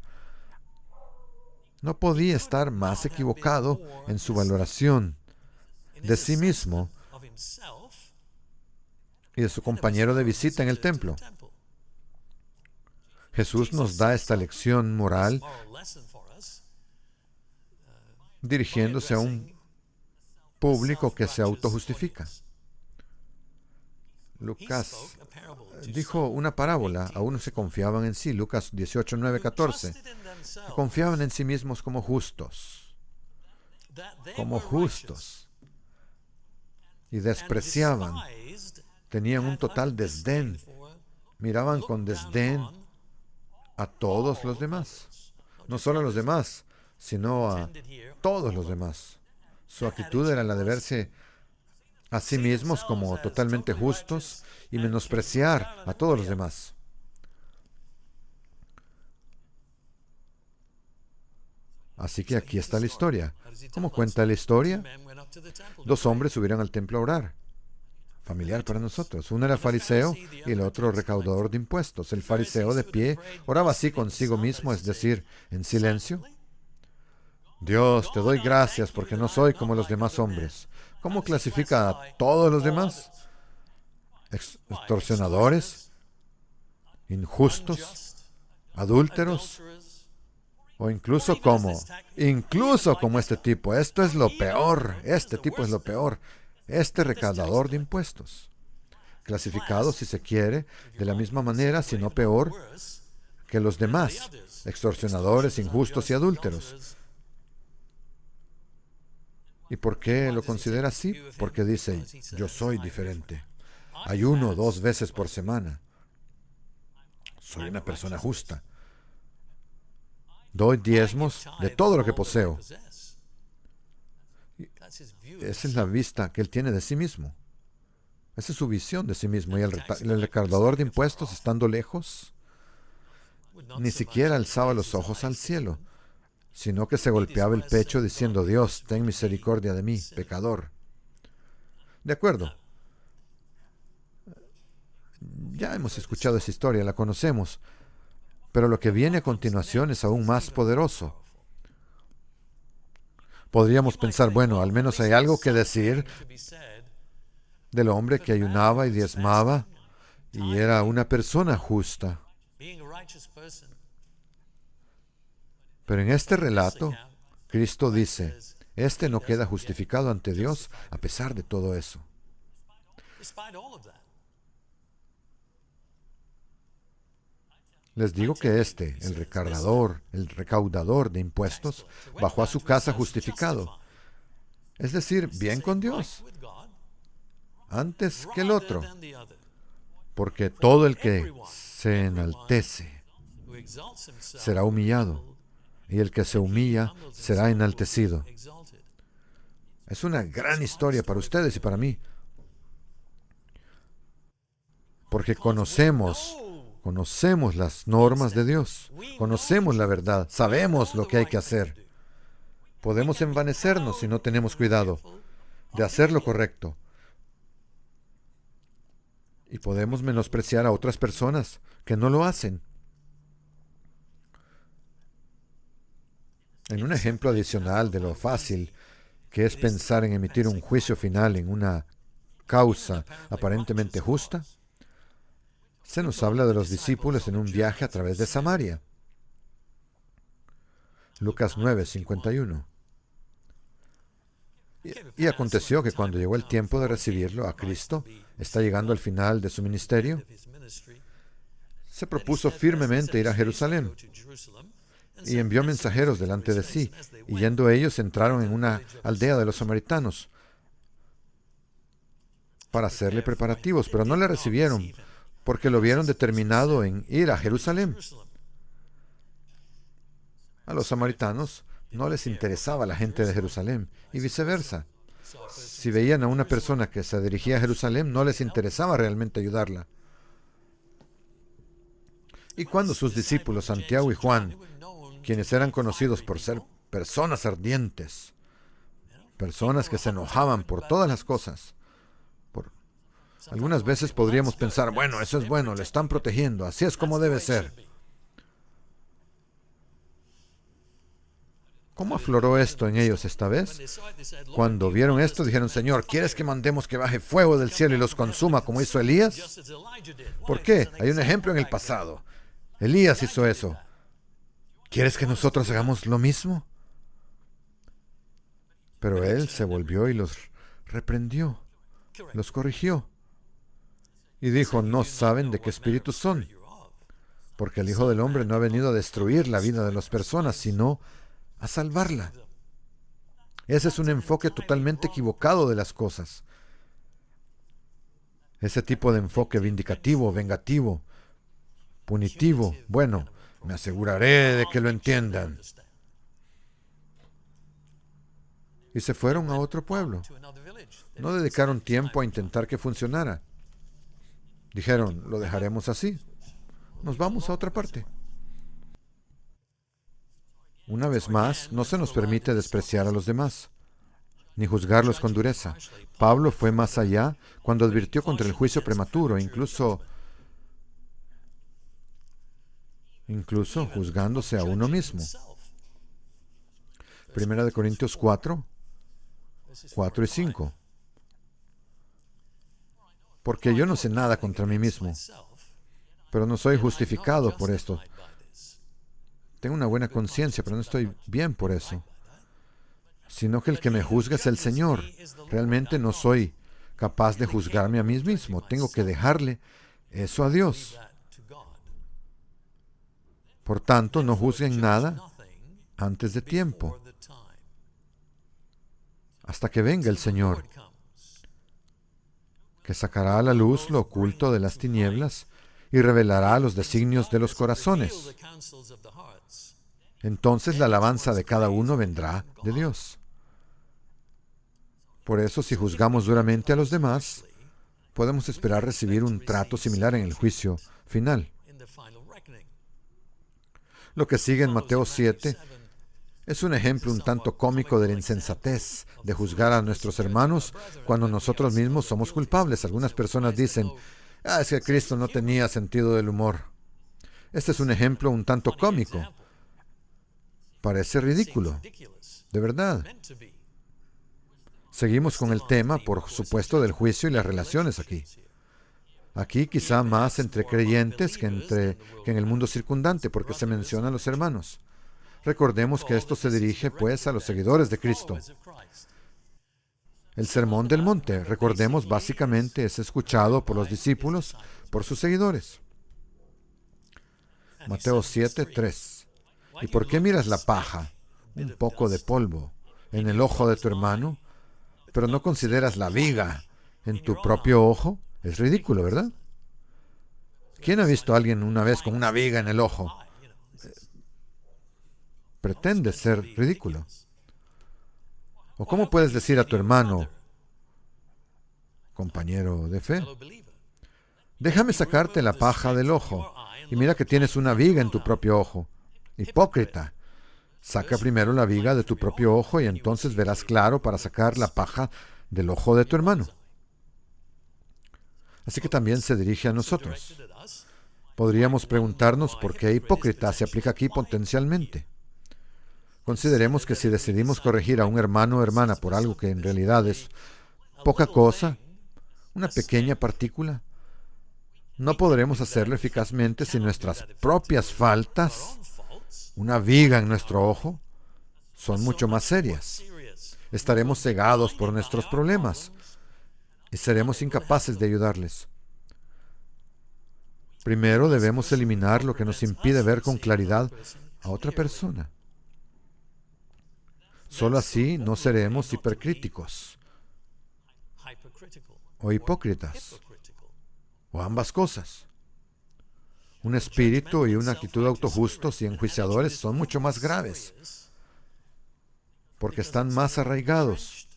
No podía estar más equivocado en su valoración de sí mismo y de su compañero de visita en el templo. Jesús nos da esta lección moral dirigiéndose a un público que se autojustifica. Lucas dijo una parábola a unos que confiaban en sí, Lucas 18, 9, 14. Confiaban en sí mismos como justos, y despreciaban, tenían un total desdén, miraban con desdén a todos los demás, no solo a los demás, sino a todos los demás. Su actitud era la de verse a sí mismos como totalmente justos y menospreciar a todos los demás. Así que aquí está la historia. ¿Cómo cuenta la historia? 2 hombres subieron al templo a orar. Familiar para nosotros. Uno era fariseo y el otro recaudador de impuestos. El fariseo de pie oraba así consigo mismo, es decir, en silencio. Dios, te doy gracias porque no soy como los demás hombres. ¿Cómo clasifica a todos los demás? Extorsionadores, injustos, adúlteros, o incluso como este tipo. Esto es lo peor. Este tipo es lo peor. Este recaudador de impuestos. Clasificado, si se quiere, de la misma manera, si no peor, que los demás, extorsionadores, injustos y adúlteros. ¿Y por qué lo considera así? Porque dice, yo soy diferente. Ayuno 2 veces por semana. Soy una persona justa. Doy diezmos de todo lo que poseo. Esa es la vista que él tiene de sí mismo. Esa es su visión de sí mismo. Y el recaudador de impuestos, estando lejos, ni siquiera alzaba los ojos al cielo, sino que se golpeaba el pecho diciendo, Dios, ten misericordia de mí, pecador. De acuerdo. Ya hemos escuchado esa historia, la conocemos. Pero lo que viene a continuación es aún más poderoso. Podríamos pensar, bueno, al menos hay algo que decir del hombre que ayunaba y diezmaba y era una persona justa. Pero en este relato, Cristo dice, este no queda justificado ante Dios a pesar de todo eso. Les digo que el recaudador de impuestos, bajó a su casa justificado. Es decir, bien con Dios, antes que el otro. Porque todo el que se enaltece será humillado, y el que se humilla será enaltecido. Es una gran historia para ustedes y para mí. Porque conocemos las normas de Dios, conocemos la verdad, sabemos lo que hay que hacer. Podemos envanecernos si no tenemos cuidado de hacer lo correcto. Y podemos menospreciar a otras personas que no lo hacen. En un ejemplo adicional de lo fácil que es pensar en emitir un juicio final en una causa aparentemente justa, se nos habla de los discípulos en un viaje a través de Samaria. Lucas 9:51. Y aconteció que cuando llegó el tiempo de recibirlo a Cristo, está llegando al final de su ministerio, se propuso firmemente ir a Jerusalén y envió mensajeros delante de sí, y yendo ellos entraron en una aldea de los samaritanos para hacerle preparativos, pero no le recibieron porque lo vieron determinado en ir a Jerusalén. A los samaritanos no les interesaba la gente de Jerusalén y viceversa. Si veían a una persona que se dirigía a Jerusalén, no les interesaba realmente ayudarla. Y cuando sus discípulos Santiago y Juan, quienes eran conocidos por ser personas ardientes, personas que se enojaban por todas las cosas, algunas veces podríamos pensar, bueno, eso es bueno, le están protegiendo, así es como debe ser. ¿Cómo afloró esto en ellos esta vez? Cuando vieron esto, dijeron, Señor, ¿quieres que mandemos que baje fuego del cielo y los consuma como hizo Elías? ¿Por qué? Hay un ejemplo en el pasado. Elías hizo eso. ¿Quieres que nosotros hagamos lo mismo? Pero él se volvió y los reprendió, los corrigió. Y dijo, no saben de qué espíritu son, porque el Hijo del Hombre no ha venido a destruir la vida de las personas, sino a salvarla. Ese es un enfoque totalmente equivocado de las cosas. Ese tipo de enfoque vindicativo, vengativo, punitivo, bueno, me aseguraré de que lo entiendan. Y se fueron a otro pueblo. No dedicaron tiempo a intentar que funcionara. Dijeron, lo dejaremos así. Nos vamos a otra parte. Una vez más, no se nos permite despreciar a los demás, ni juzgarlos con dureza. Pablo fue más allá cuando advirtió contra el juicio prematuro, incluso juzgándose a uno mismo. Primera de Corintios 4 y 5. Porque yo no sé nada contra mí mismo, pero no soy justificado por esto. Tengo una buena conciencia, pero no estoy bien por eso. Sino que el que me juzga es el Señor. Realmente no soy capaz de juzgarme a mí mismo. Tengo que dejarle eso a Dios. Por tanto, no juzguen nada antes de tiempo, hasta que venga el Señor, que sacará a la luz lo oculto de las tinieblas y revelará los designios de los corazones. Entonces la alabanza de cada uno vendrá de Dios. Por eso, si juzgamos duramente a los demás, podemos esperar recibir un trato similar en el juicio final. Lo que sigue en Mateo 7 es un ejemplo un tanto cómico de la insensatez de juzgar a nuestros hermanos cuando nosotros mismos somos culpables. Algunas personas dicen, es que Cristo no tenía sentido del humor. Este es un ejemplo un tanto cómico. Parece ridículo, de verdad. Seguimos con el tema, por supuesto, del juicio y las relaciones aquí. Aquí quizá más entre creyentes que en el mundo circundante, porque se menciona a los hermanos. Recordemos que esto se dirige, pues, a los seguidores de Cristo. El Sermón del Monte, recordemos, básicamente es escuchado por los discípulos, por sus seguidores. Mateo 7, 3. ¿Y por qué miras la paja, un poco de polvo, en el ojo de tu hermano, pero no consideras la viga en tu propio ojo? Es ridículo, ¿verdad? ¿Quién ha visto a alguien una vez con una viga en el ojo? Pretende ser ridículo. ¿O cómo puedes decir a tu hermano, compañero de fe, déjame sacarte la paja del ojo, y mira que tienes una viga en tu propio ojo? Hipócrita. Saca primero la viga de tu propio ojo y entonces verás claro para sacar la paja del ojo de tu hermano. Así que también se dirige a nosotros. Podríamos preguntarnos por qué hipócrita se aplica aquí potencialmente. Consideremos que si decidimos corregir a un hermano o hermana por algo que en realidad es poca cosa, una pequeña partícula, no podremos hacerlo eficazmente si nuestras propias faltas, una viga en nuestro ojo, son mucho más serias. Estaremos cegados por nuestros problemas y seremos incapaces de ayudarles. Primero debemos eliminar lo que nos impide ver con claridad a otra persona. Solo así no seremos hipercríticos o hipócritas, o ambas cosas. Un espíritu y una actitud autojustos y enjuiciadores son mucho más graves, porque están más arraigados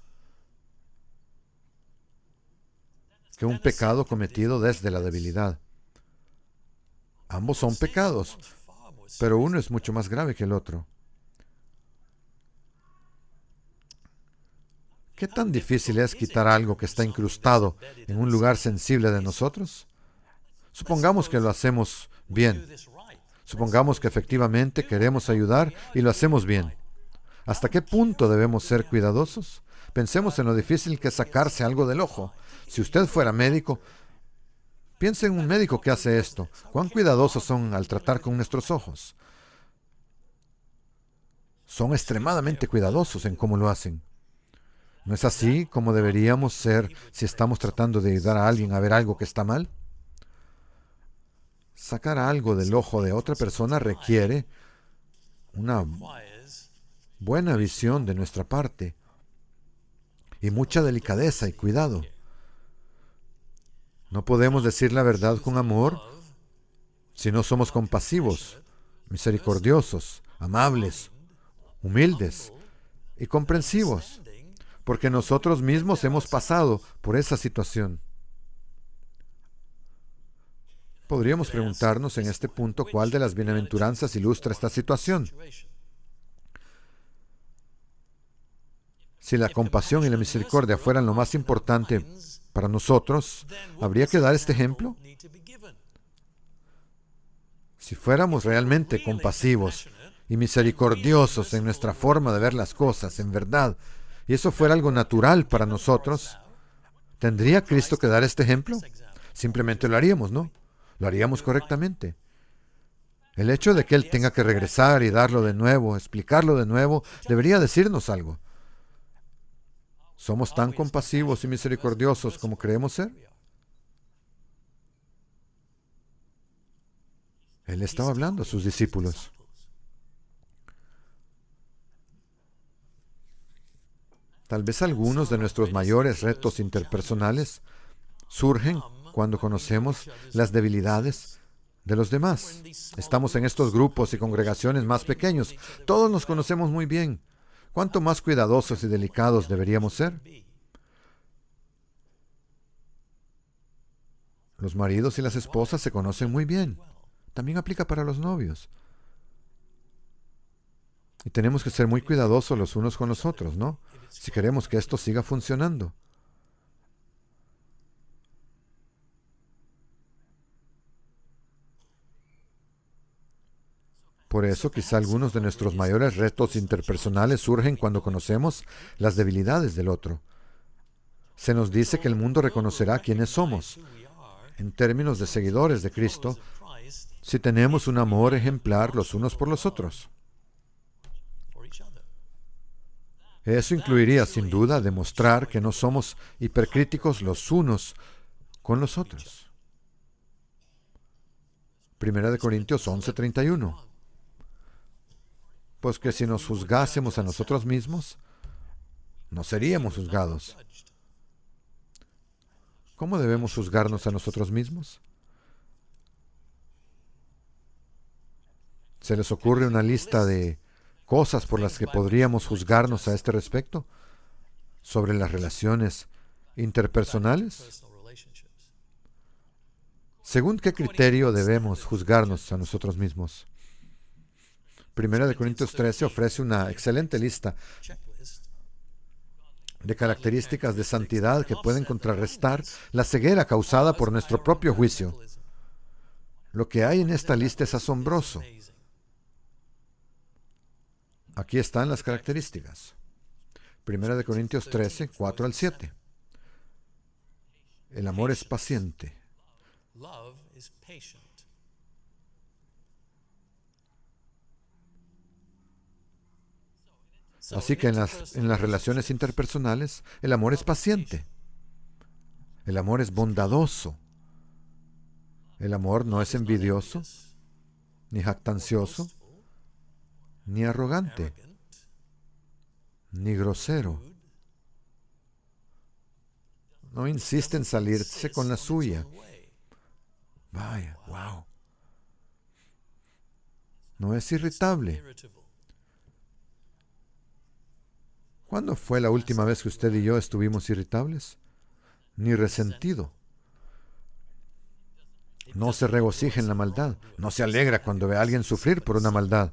que un pecado cometido desde la debilidad. Ambos son pecados, pero uno es mucho más grave que el otro. ¿Qué tan difícil es quitar algo que está incrustado en un lugar sensible de nosotros? Supongamos que lo hacemos bien. Supongamos que efectivamente queremos ayudar y lo hacemos bien. ¿Hasta qué punto debemos ser cuidadosos? Pensemos en lo difícil que es sacarse algo del ojo. Si usted fuera médico, piense en un médico que hace esto. ¿Cuán cuidadosos son al tratar con nuestros ojos? Son extremadamente cuidadosos en cómo lo hacen. ¿No es así como deberíamos ser si estamos tratando de ayudar a alguien a ver algo que está mal? Sacar algo del ojo de otra persona requiere una buena visión de nuestra parte y mucha delicadeza y cuidado. No podemos decir la verdad con amor si no somos compasivos, misericordiosos, amables, humildes y comprensivos. porque nosotros mismos hemos pasado por esa situación. Podríamos preguntarnos en este punto cuál de las bienaventuranzas ilustra esta situación. Si la compasión y la misericordia fueran lo más importante para nosotros, ¿habría que dar este ejemplo? Si fuéramos realmente compasivos y misericordiosos en nuestra forma de ver las cosas, en verdad, y eso fuera algo natural para nosotros, ¿tendría Cristo que dar este ejemplo? Simplemente lo haríamos, ¿no? Lo haríamos correctamente. El hecho de que Él tenga que regresar y darlo de nuevo, explicarlo de nuevo, debería decirnos algo. ¿Somos tan compasivos y misericordiosos como creemos ser? Él estaba hablando a sus discípulos. Tal vez algunos de nuestros mayores retos interpersonales surgen cuando conocemos las debilidades de los demás. Estamos en estos grupos y congregaciones más pequeños. Todos nos conocemos muy bien. ¿Cuánto más cuidadosos y delicados deberíamos ser? Los maridos y las esposas se conocen muy bien. También aplica para los novios. Y tenemos que ser muy cuidadosos los unos con los otros, ¿no? Si queremos que esto siga funcionando. Por eso, quizá algunos de nuestros mayores retos interpersonales surgen cuando conocemos las debilidades del otro. Se nos dice que el mundo reconocerá quiénes somos, en términos de seguidores de Cristo, si tenemos un amor ejemplar los unos por los otros. Eso incluiría, sin duda, demostrar que no somos hipercríticos los unos con los otros. 1 Corintios 11:31. Pues que si nos juzgásemos a nosotros mismos, no seríamos juzgados. ¿Cómo debemos juzgarnos a nosotros mismos? ¿Se les ocurre una lista de cosas por las que podríamos juzgarnos a este respecto? ¿Sobre las relaciones interpersonales? ¿Según qué criterio debemos juzgarnos a nosotros mismos? 1 Corintios 13 ofrece una excelente lista de características de santidad que pueden contrarrestar la ceguera causada por nuestro propio juicio. Lo que hay en esta lista es asombroso. Aquí están las características. 1 Corintios 13, 4 al 7. El amor es paciente. Así que en las relaciones interpersonales, el amor es paciente. El amor es bondadoso. El amor no es envidioso, ni jactancioso, ni arrogante, ni grosero. No insiste en salirse con la suya. Vaya, wow. No es irritable. ¿Cuándo fue la última vez que usted y yo estuvimos irritables? Ni resentido. No se regocija en la maldad. No se alegra cuando ve a alguien sufrir por una maldad,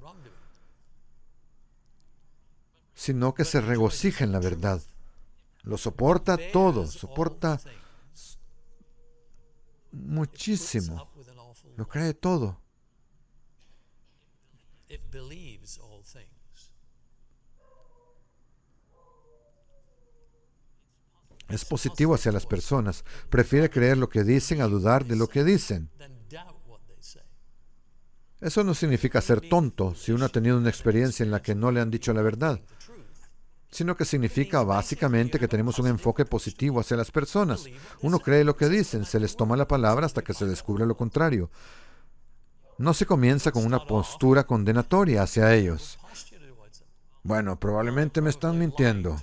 sino que se regocija en la verdad. Lo soporta todo, soporta muchísimo. Lo cree todo. Es positivo hacia las personas. Prefiere creer lo que dicen a dudar de lo que dicen. Eso no significa ser tonto si uno ha tenido una experiencia en la que no le han dicho la verdad, sino que significa básicamente que tenemos un enfoque positivo hacia las personas. Uno cree lo que dicen, se les toma la palabra hasta que se descubre lo contrario. No se comienza con una postura condenatoria hacia ellos. Bueno, probablemente me están mintiendo.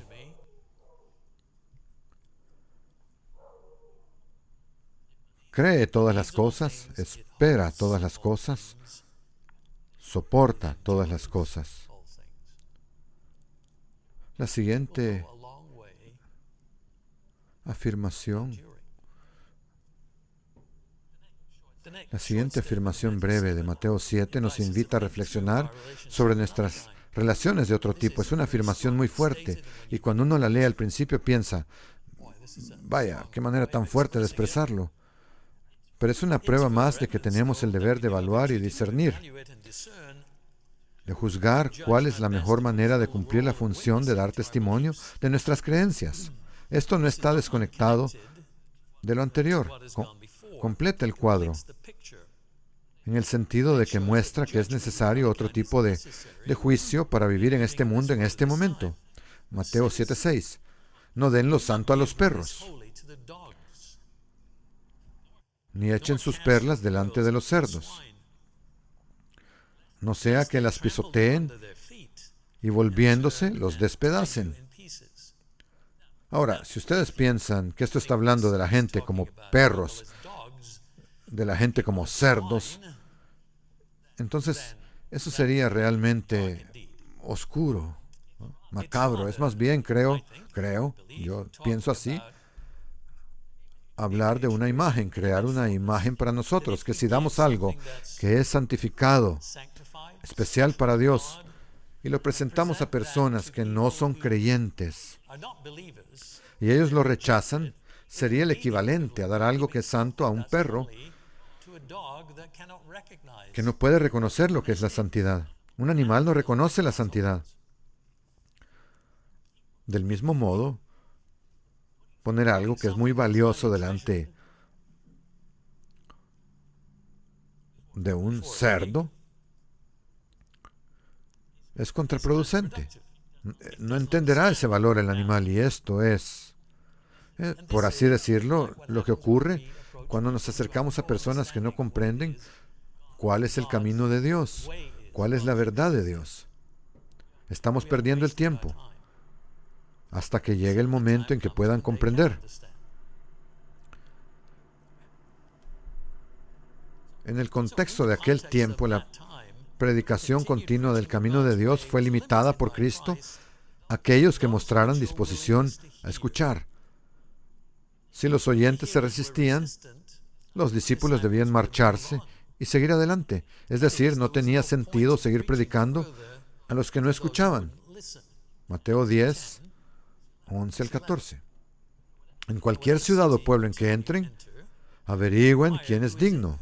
Cree todas las cosas, espera todas las cosas, soporta todas las cosas. La siguiente afirmación. La siguiente afirmación breve de Mateo 7 nos invita a reflexionar sobre nuestras relaciones de otro tipo. Es una afirmación muy fuerte y cuando uno la lee al principio piensa, vaya, qué manera tan fuerte de expresarlo. Pero es una prueba más de que tenemos el deber de evaluar y discernir, de juzgar cuál es la mejor manera de cumplir la función de dar testimonio de nuestras creencias. Esto no está desconectado de lo anterior. Completa el cuadro, en el sentido de que muestra que es necesario otro tipo de juicio para vivir en este mundo en este momento. Mateo 7:6. No den lo santo a los perros, ni echen sus perlas delante de los cerdos. No sea que las pisoteen y volviéndose los despedacen. Ahora, si ustedes piensan que esto está hablando de la gente como perros, de la gente como cerdos, entonces eso sería realmente oscuro, ¿no? Macabro. Es más bien, yo pienso así, hablar de una imagen, crear una imagen para nosotros, que si damos algo que es santificado, especial para Dios, y lo presentamos a personas que no son creyentes, y ellos lo rechazan, sería el equivalente a dar algo que es santo a un perro que no puede reconocer lo que es la santidad. Un animal no reconoce la santidad. Del mismo modo, poner algo que es muy valioso delante de un cerdo es contraproducente. No entenderá ese valor el animal y esto es, por así decirlo, lo que ocurre cuando nos acercamos a personas que no comprenden cuál es el camino de Dios, cuál es la verdad de Dios. Estamos perdiendo el tiempo hasta que llegue el momento en que puedan comprender. En el contexto de aquel tiempo, la predicación continua del camino de Dios fue limitada por Cristo a aquellos que mostraran disposición a escuchar. Si los oyentes se resistían, los discípulos debían marcharse y seguir adelante. Es decir, no tenía sentido seguir predicando a los que no escuchaban. Mateo 10, 11 al 14. En cualquier ciudad o pueblo en que entren, averigüen quién es digno,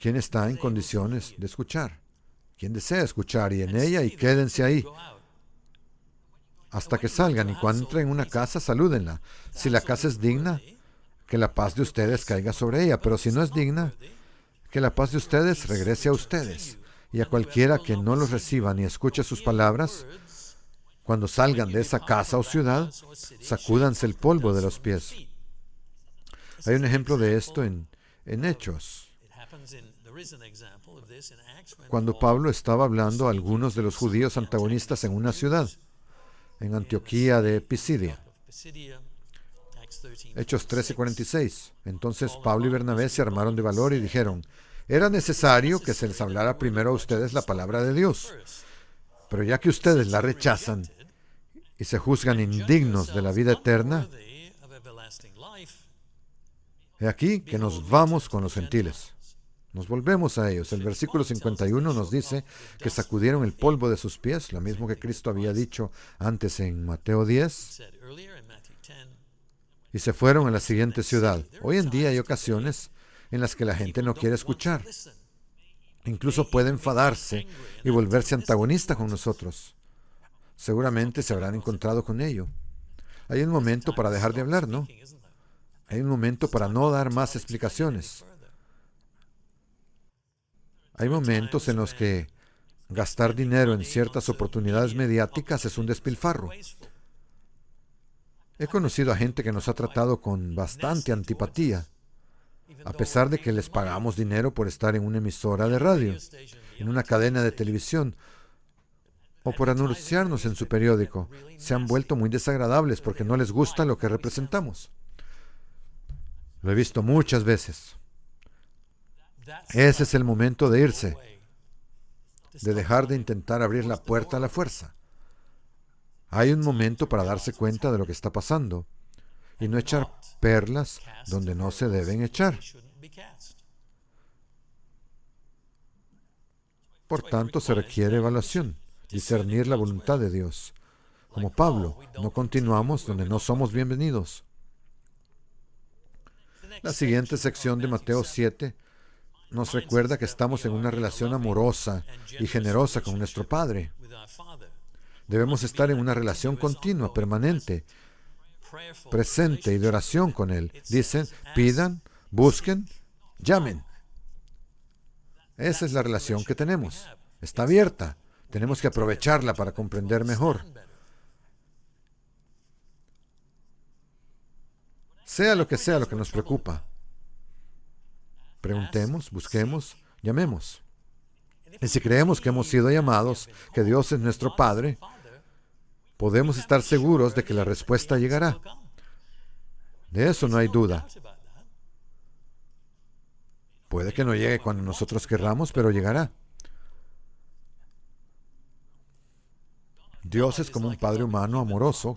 quién está en condiciones de escuchar, quién desea escuchar, y en ella, y quédense ahí hasta que salgan, y cuando entren en una casa, salúdenla. Si la casa es digna, que la paz de ustedes caiga sobre ella, pero si no es digna, que la paz de ustedes regrese a ustedes. Y a cualquiera que no los reciba ni escuche sus palabras, cuando salgan de esa casa o ciudad, sacúdanse el polvo de los pies. Hay un ejemplo de esto en Hechos, cuando Pablo estaba hablando a algunos de los judíos antagonistas en una ciudad, en Antioquía de Pisidia. Hechos 13:46. Entonces Pablo y Bernabé se armaron de valor y dijeron: era necesario que se les hablara primero a ustedes la palabra de Dios, pero ya que ustedes la rechazan y se juzgan indignos de la vida eterna, he aquí que nos vamos con los gentiles. Nos volvemos a ellos. El versículo 51 nos dice que sacudieron el polvo de sus pies, lo mismo que Cristo había dicho antes en Mateo 10, y se fueron a la siguiente ciudad. Hoy en día hay ocasiones en las que la gente no quiere escuchar. Incluso puede enfadarse y volverse antagonista con nosotros. Seguramente se habrán encontrado con ello. Hay un momento para dejar de hablar, ¿no? Hay un momento para no dar más explicaciones. Hay momentos en los que gastar dinero en ciertas oportunidades mediáticas es un despilfarro. He conocido a gente que nos ha tratado con bastante antipatía, a pesar de que les pagamos dinero por estar en una emisora de radio, en una cadena de televisión, o por anunciarnos en su periódico. Se han vuelto muy desagradables porque no les gusta lo que representamos. Lo he visto muchas veces. Ese es el momento de irse, de dejar de intentar abrir la puerta a la fuerza. Hay un momento para darse cuenta de lo que está pasando y no echar perlas donde no se deben echar. Por tanto, se requiere evaluación, discernir la voluntad de Dios. Como Pablo, no continuamos donde no somos bienvenidos. La siguiente sección de Mateo 7 nos recuerda que estamos en una relación amorosa y generosa con nuestro Padre. Debemos estar en una relación continua, permanente, presente y de oración con Él. Dicen, pidan, busquen, llamen. Esa es la relación que tenemos. Está abierta. Tenemos que aprovecharla para comprender mejor. Sea lo que nos preocupa. Preguntemos, busquemos, llamemos. Y si creemos que hemos sido llamados, que Dios es nuestro Padre, podemos estar seguros de que la respuesta llegará. De eso no hay duda. Puede que no llegue cuando nosotros querramos, pero llegará. Dios es como un padre humano amoroso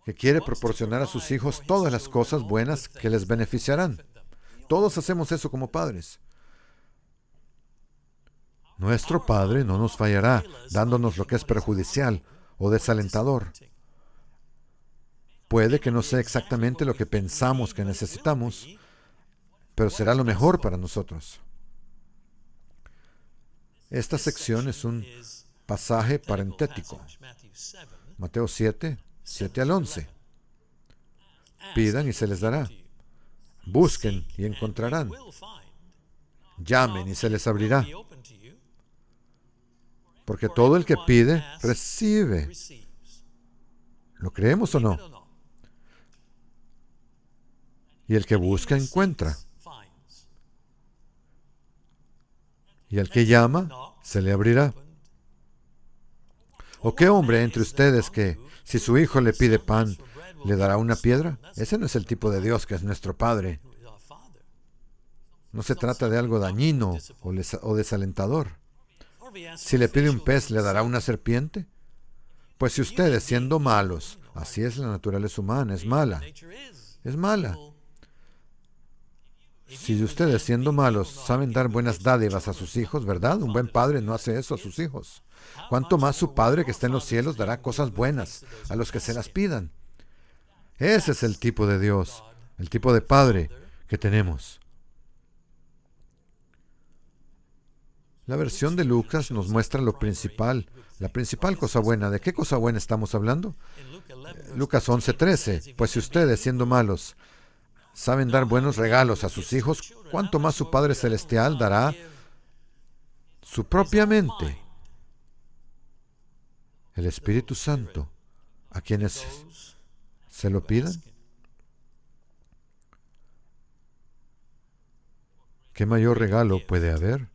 que quiere proporcionar a sus hijos todas las cosas buenas que les beneficiarán. Todos hacemos eso como padres. Nuestro Padre no nos fallará dándonos lo que es perjudicial o desalentador. Puede que no sea exactamente lo que pensamos que necesitamos, pero será lo mejor para nosotros. Esta sección es un pasaje parentético. Mateo 7, 7 al 11. Pidan y se les dará. Busquen y encontrarán. Llamen y se les abrirá. Porque todo el que pide, recibe. ¿Lo creemos o no? Y el que busca, encuentra. Y al que llama, se le abrirá. ¿O qué hombre entre ustedes que, si su hijo le pide pan, le dará una piedra? Ese no es el tipo de Dios que es nuestro Padre. No se trata de algo dañino o desalentador. Si le pide un pez, ¿le dará una serpiente? Pues si ustedes, siendo malos, así es la naturaleza humana, es mala. Es mala. Si ustedes, siendo malos, saben dar buenas dádivas a sus hijos, ¿verdad? Un buen padre no hace eso a sus hijos. ¿Cuánto más su Padre que está en los cielos dará cosas buenas a los que se las pidan? Ese es el tipo de Dios, el tipo de Padre que tenemos. La versión de Lucas nos muestra lo principal, la principal cosa buena. ¿De qué cosa buena estamos hablando? Lucas 11:13. Pues si ustedes, siendo malos, saben dar buenos regalos a sus hijos, ¿cuánto más su Padre Celestial dará su propia mente, el Espíritu Santo, a quienes se lo pidan? ¿Qué mayor regalo puede haber?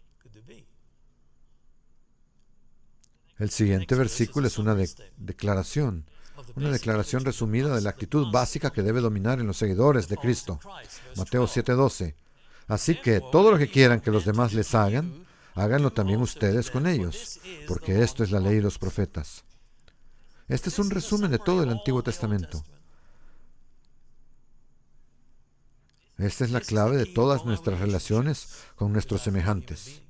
El siguiente versículo es una declaración resumida de la actitud básica que debe dominar en los seguidores de Cristo. Mateo 7:12. Así que todo lo que quieran que los demás les hagan, háganlo también ustedes con ellos, porque esto es la ley y los profetas. Este es un resumen de todo el Antiguo Testamento. Esta es la clave de todas nuestras relaciones con nuestros semejantes.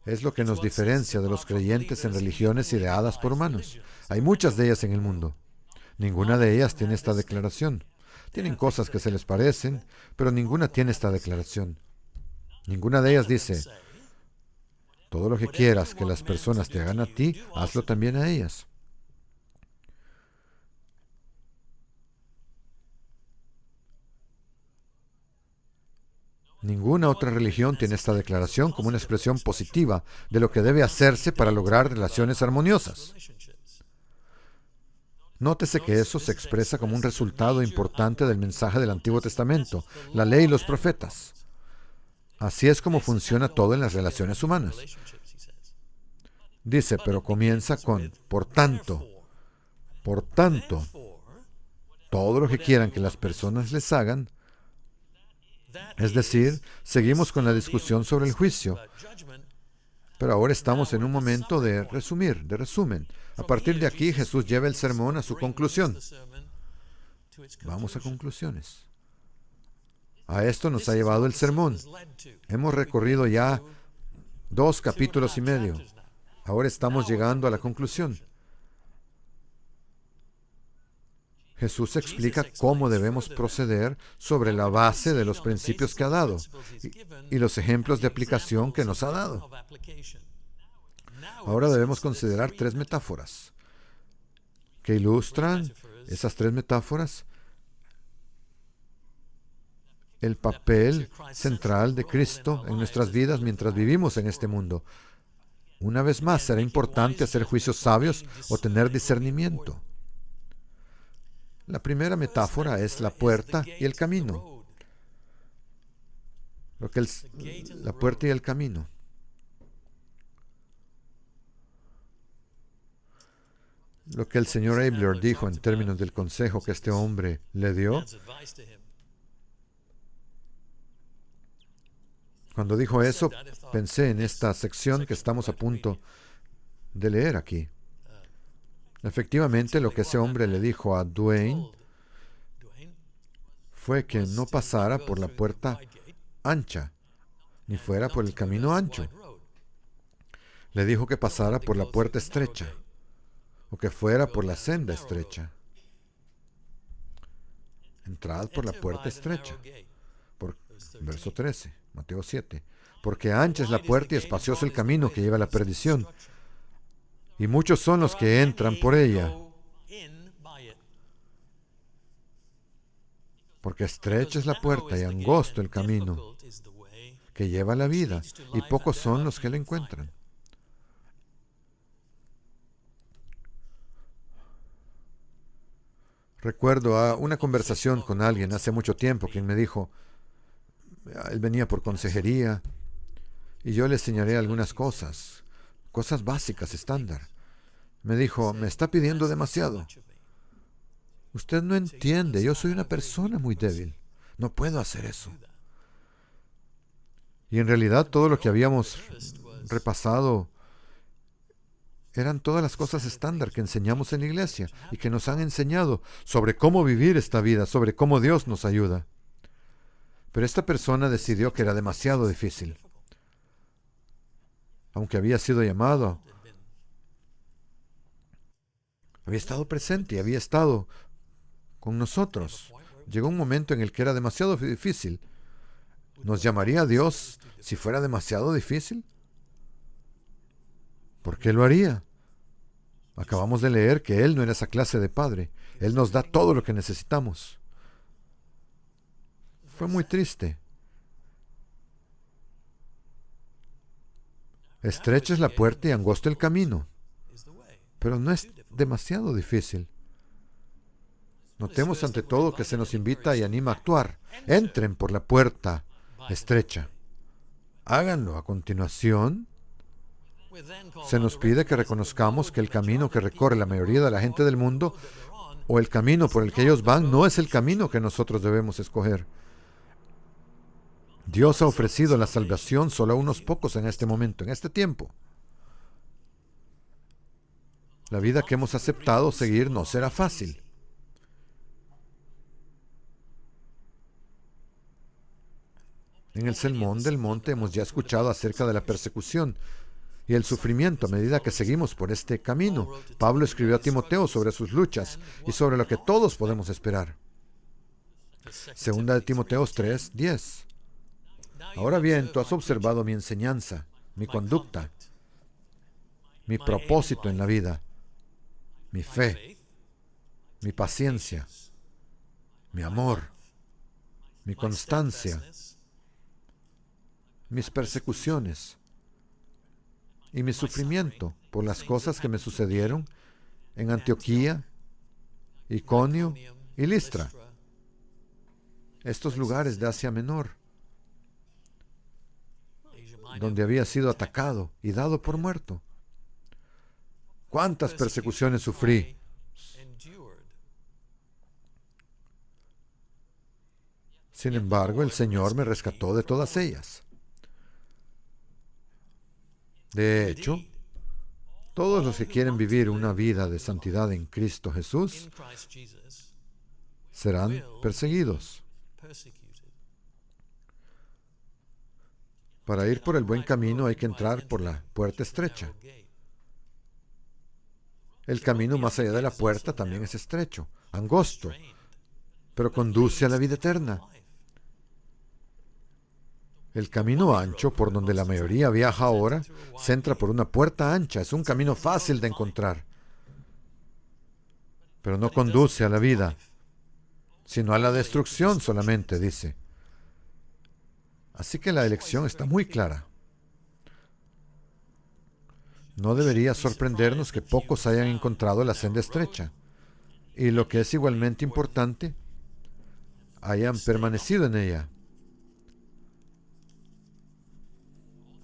Es lo que nos diferencia de los creyentes en religiones ideadas por humanos. Hay muchas de ellas en el mundo. Ninguna de ellas tiene esta declaración. Tienen cosas que se les parecen, pero ninguna tiene esta declaración. Ninguna de ellas dice, todo lo que quieras que las personas te hagan a ti, hazlo también a ellas. Ninguna otra religión tiene esta declaración como una expresión positiva de lo que debe hacerse para lograr relaciones armoniosas. Nótese que eso se expresa como un resultado importante del mensaje del Antiguo Testamento, la ley y los profetas. Así es como funciona todo en las relaciones humanas. Dice, pero comienza con, por tanto, todo lo que quieran que las personas les hagan. Es decir, seguimos con la discusión sobre el juicio. Pero ahora estamos en un momento de resumir, de resumen. A partir de aquí, Jesús lleva el sermón a su conclusión. Vamos a conclusiones. A esto nos ha llevado el sermón. Hemos recorrido ya 2 capítulos y medio. Ahora estamos llegando a la conclusión. Jesús explica cómo debemos proceder sobre la base de los principios que ha dado y los ejemplos de aplicación que nos ha dado. Ahora debemos considerar 3 metáforas que ilustran esas 3 metáforas, el papel central de Cristo en nuestras vidas mientras vivimos en este mundo. Una vez más, será importante hacer juicios sabios o tener discernimiento. La primera metáfora es la puerta y el camino. La puerta y el camino. Lo que el señor Abler dijo en términos del consejo que este hombre le dio, cuando dijo eso, pensé en esta sección que estamos a punto de leer aquí. Efectivamente, lo que ese hombre le dijo a Dwayne fue que no pasara por la puerta ancha, ni fuera por el camino ancho. Le dijo que pasara por la puerta estrecha, o que fuera por la senda estrecha. Entrad por la puerta estrecha. Verso 13, Mateo 7. Porque ancha es la puerta y espacioso el camino que lleva a la perdición, y muchos son los que entran por ella. Porque estrecha es la puerta y angosto el camino que lleva a la vida, y pocos son los que la encuentran. Recuerdo una conversación con alguien hace mucho tiempo, quien me dijo, él venía por consejería, y yo le señalé algunas cosas básicas, estándar. Me dijo, me está pidiendo demasiado. Usted no entiende, yo soy una persona muy débil. No puedo hacer eso. Y en realidad todo lo que habíamos repasado eran todas las cosas estándar que enseñamos en la iglesia y que nos han enseñado sobre cómo vivir esta vida, sobre cómo Dios nos ayuda. Pero esta persona decidió que era demasiado difícil. Aunque había sido llamado, había estado presente y había estado con nosotros. Llegó un momento en el que era demasiado difícil. ¿Nos llamaría a Dios si fuera demasiado difícil? ¿Por qué lo haría? Acabamos de leer que Él no era esa clase de padre. Él nos da todo lo que necesitamos. Fue muy triste. Estrecha es la puerta y angosto el camino, pero no es demasiado difícil. Notemos ante todo que se nos invita y anima a actuar. Entren por la puerta estrecha. Háganlo. A continuación, se nos pide que reconozcamos que el camino que recorre la mayoría de la gente del mundo, o el camino por el que ellos van, no es el camino que nosotros debemos escoger. Dios ha ofrecido la salvación solo a unos pocos en este momento, en este tiempo. La vida que hemos aceptado seguir no será fácil. En el Sermón del Monte hemos ya escuchado acerca de la persecución y el sufrimiento a medida que seguimos por este camino. Pablo escribió a Timoteo sobre sus luchas y sobre lo que todos podemos esperar. Segunda de Timoteo 3:10. Ahora bien, tú has observado mi enseñanza, mi conducta, mi propósito en la vida, mi fe, mi paciencia, mi amor, mi constancia, mis persecuciones y mi sufrimiento por las cosas que me sucedieron en Antioquía, Iconio y Listra, estos lugares de Asia Menor, donde había sido atacado y dado por muerto. ¿Cuántas persecuciones sufrí? Sin embargo, el Señor me rescató de todas ellas. De hecho, todos los que quieren vivir una vida de santidad en Cristo Jesús serán perseguidos. Para ir por el buen camino hay que entrar por la puerta estrecha. El camino más allá de la puerta también es estrecho, angosto, pero conduce a la vida eterna. El camino ancho, por donde la mayoría viaja ahora, se entra por una puerta ancha. Es un camino fácil de encontrar, pero no conduce a la vida, sino a la destrucción solamente, dice. Así que la elección está muy clara. No debería sorprendernos que pocos hayan encontrado la senda estrecha, y lo que es igualmente importante, hayan permanecido en ella.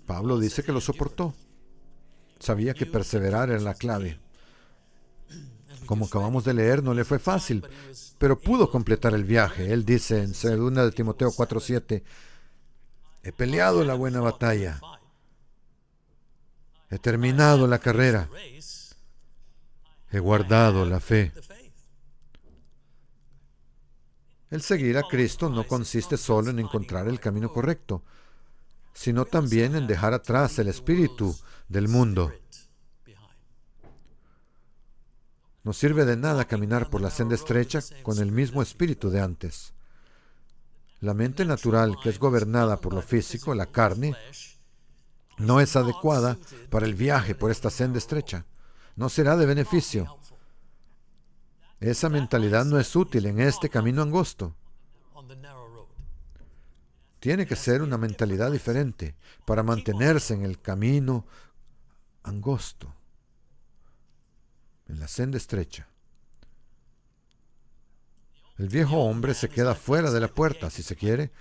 Pablo dice que lo soportó. Sabía que perseverar era la clave. Como acabamos de leer, no le fue fácil, pero pudo completar el viaje. Él dice en 2 de Timoteo 4:7, he peleado la buena batalla, he terminado la carrera, he guardado la fe. El seguir a Cristo no consiste solo en encontrar el camino correcto, sino también en dejar atrás el espíritu del mundo. No sirve de nada caminar por la senda estrecha con el mismo espíritu de antes. La mente natural, que es gobernada por lo físico, la carne, no es adecuada para el viaje por esta senda estrecha. No será de beneficio. Esa mentalidad no es útil en este camino angosto. Tiene que ser una mentalidad diferente para mantenerse en el camino angosto, en la senda estrecha. El viejo hombre se queda fuera de la puerta, si se quiere,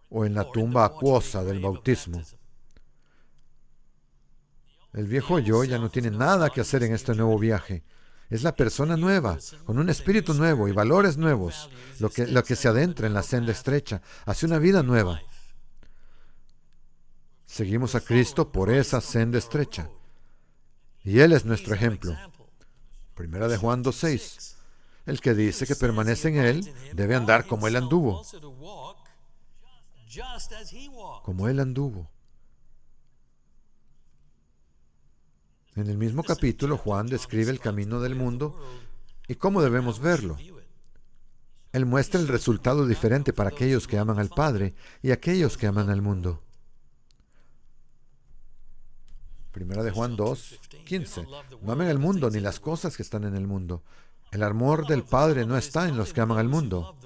o en la tumba acuosa del bautismo. El viejo yo ya no tiene nada que hacer en este nuevo viaje. Es la persona nueva, con un espíritu nuevo y valores nuevos, lo que se adentra en la senda estrecha, hacia una vida nueva. Seguimos a Cristo por esa senda estrecha. Y Él es nuestro ejemplo. 1 de Juan 2:6. El que dice que permanece en Él debe andar como Él anduvo. Como Él anduvo. En el mismo capítulo, Juan describe el camino del mundo y cómo debemos verlo. Él muestra el resultado diferente para aquellos que aman al Padre y aquellos que aman al mundo. 1 de Juan 2:15. No amen el mundo ni las cosas que están en el mundo. El amor del Padre no está en los que aman al mundo.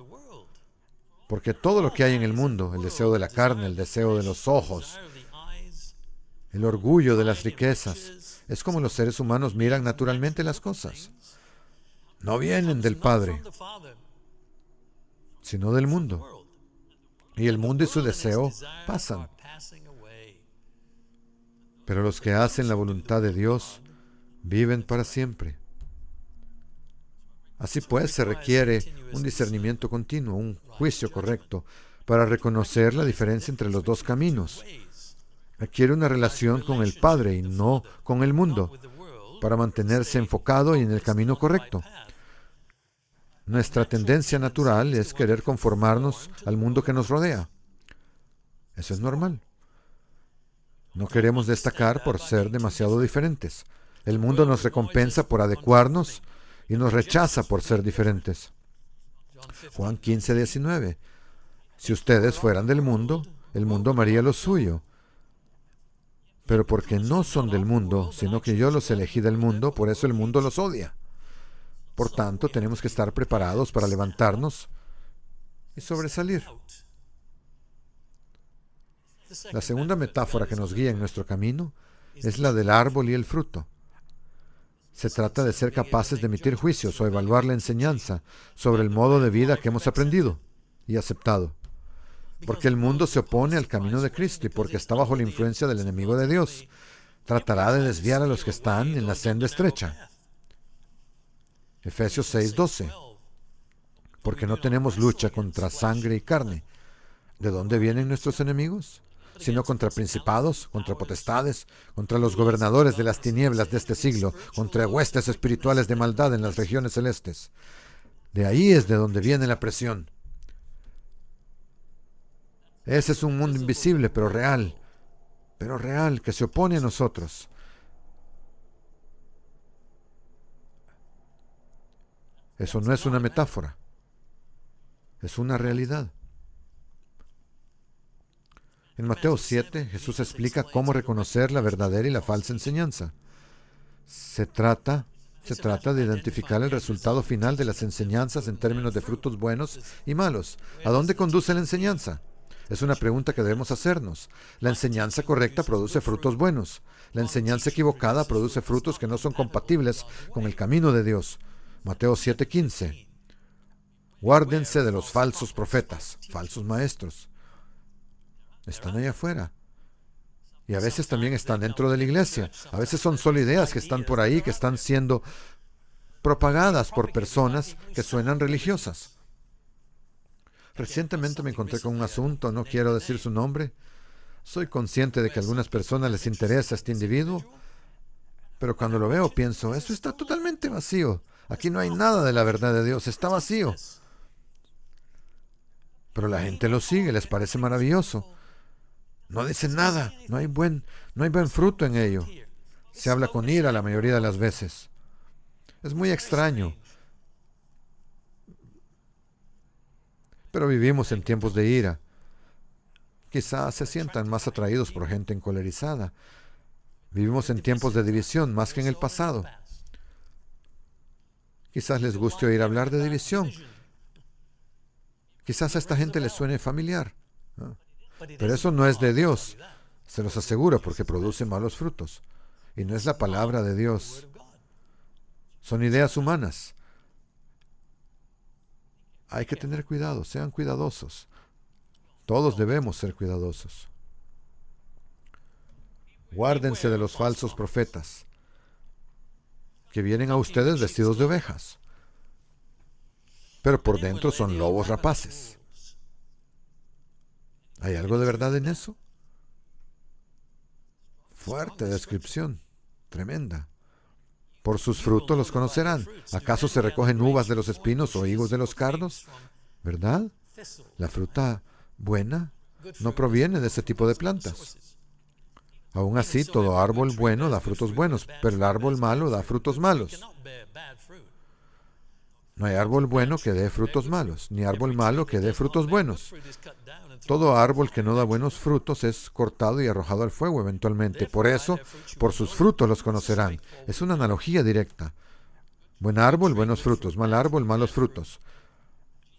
Porque todo lo que hay en el mundo, el deseo de la carne, el deseo de los ojos, el orgullo de las riquezas, es como los seres humanos miran naturalmente las cosas. No vienen del Padre, sino del mundo. Y el mundo y su deseo pasan. Pero los que hacen la voluntad de Dios viven para siempre. Así pues, se requiere un discernimiento continuo, un juicio correcto, para reconocer la diferencia entre los dos caminos. Requiere una relación con el Padre y no con el mundo, para mantenerse enfocado y en el camino correcto. Nuestra tendencia natural es querer conformarnos al mundo que nos rodea. Eso es normal. No queremos destacar por ser demasiado diferentes. El mundo nos recompensa por adecuarnos y nos rechaza por ser diferentes. Juan 15:19. Si ustedes fueran del mundo, el mundo amaría lo suyo. Pero porque no son del mundo, sino que yo los elegí del mundo, por eso el mundo los odia. Por tanto, tenemos que estar preparados para levantarnos y sobresalir. La segunda metáfora que nos guía en nuestro camino es la del árbol y el fruto. Se trata de ser capaces de emitir juicios o evaluar la enseñanza sobre el modo de vida que hemos aprendido y aceptado. Porque el mundo se opone al camino de Cristo y porque está bajo la influencia del enemigo de Dios. Tratará de desviar a los que están en la senda estrecha. Efesios 6:12. Porque no tenemos lucha contra sangre y carne. ¿De dónde vienen nuestros enemigos? sino contra principados, contra potestades, contra los gobernadores de las tinieblas de este siglo, contra huestes espirituales de maldad en las regiones celestes. De ahí es de donde viene la presión. Ese es un mundo invisible, pero real, que se opone a nosotros. Eso no es una metáfora, es una realidad. En Mateo 7, Jesús explica cómo reconocer la verdadera y la falsa enseñanza. Se trata de identificar el resultado final de las enseñanzas en términos de frutos buenos y malos. ¿A dónde conduce la enseñanza? Es una pregunta que debemos hacernos. La enseñanza correcta produce frutos buenos. La enseñanza equivocada produce frutos que no son compatibles con el camino de Dios. Mateo 7:15. Guárdense de los falsos profetas, falsos maestros. Están allá afuera. Y a veces también están dentro de la iglesia. A veces son solo ideas que están por ahí, que están siendo propagadas por personas que suenan religiosas. Recientemente me encontré con un asunto, no quiero decir su nombre. Soy consciente de que a algunas personas les interesa este individuo, pero cuando lo veo pienso, eso está totalmente vacío. Aquí no hay nada de la verdad de Dios, está vacío. Pero la gente lo sigue, les parece maravilloso. No dicen nada, no hay buen fruto en ello. Se habla con ira la mayoría de las veces. Es muy extraño. Pero vivimos en tiempos de ira. Quizás se sientan más atraídos por gente encolerizada. Vivimos en tiempos de división más que en el pasado. Quizás les guste oír hablar de división. Quizás a esta gente les suene familiar, ¿no? Pero eso no es de Dios, se los aseguro, porque produce malos frutos. Y no es la palabra de Dios. Son ideas humanas. Hay que tener cuidado, sean cuidadosos. Todos debemos ser cuidadosos. Guárdense de los falsos profetas que vienen a ustedes vestidos de ovejas, pero por dentro son lobos rapaces. ¿Hay algo de verdad en eso? Fuerte descripción, tremenda. Por sus frutos los conocerán. ¿Acaso se recogen uvas de los espinos o higos de los cardos? ¿Verdad? La fruta buena no proviene de ese tipo de plantas. Aún así, todo árbol bueno da frutos buenos, pero el árbol malo da frutos malos. No hay árbol bueno que dé frutos malos, ni árbol malo que dé frutos buenos. Todo árbol que no da buenos frutos es cortado y arrojado al fuego eventualmente. Por eso, por sus frutos los conocerán. Es una analogía directa. Buen árbol, buenos frutos. Mal árbol, malos frutos.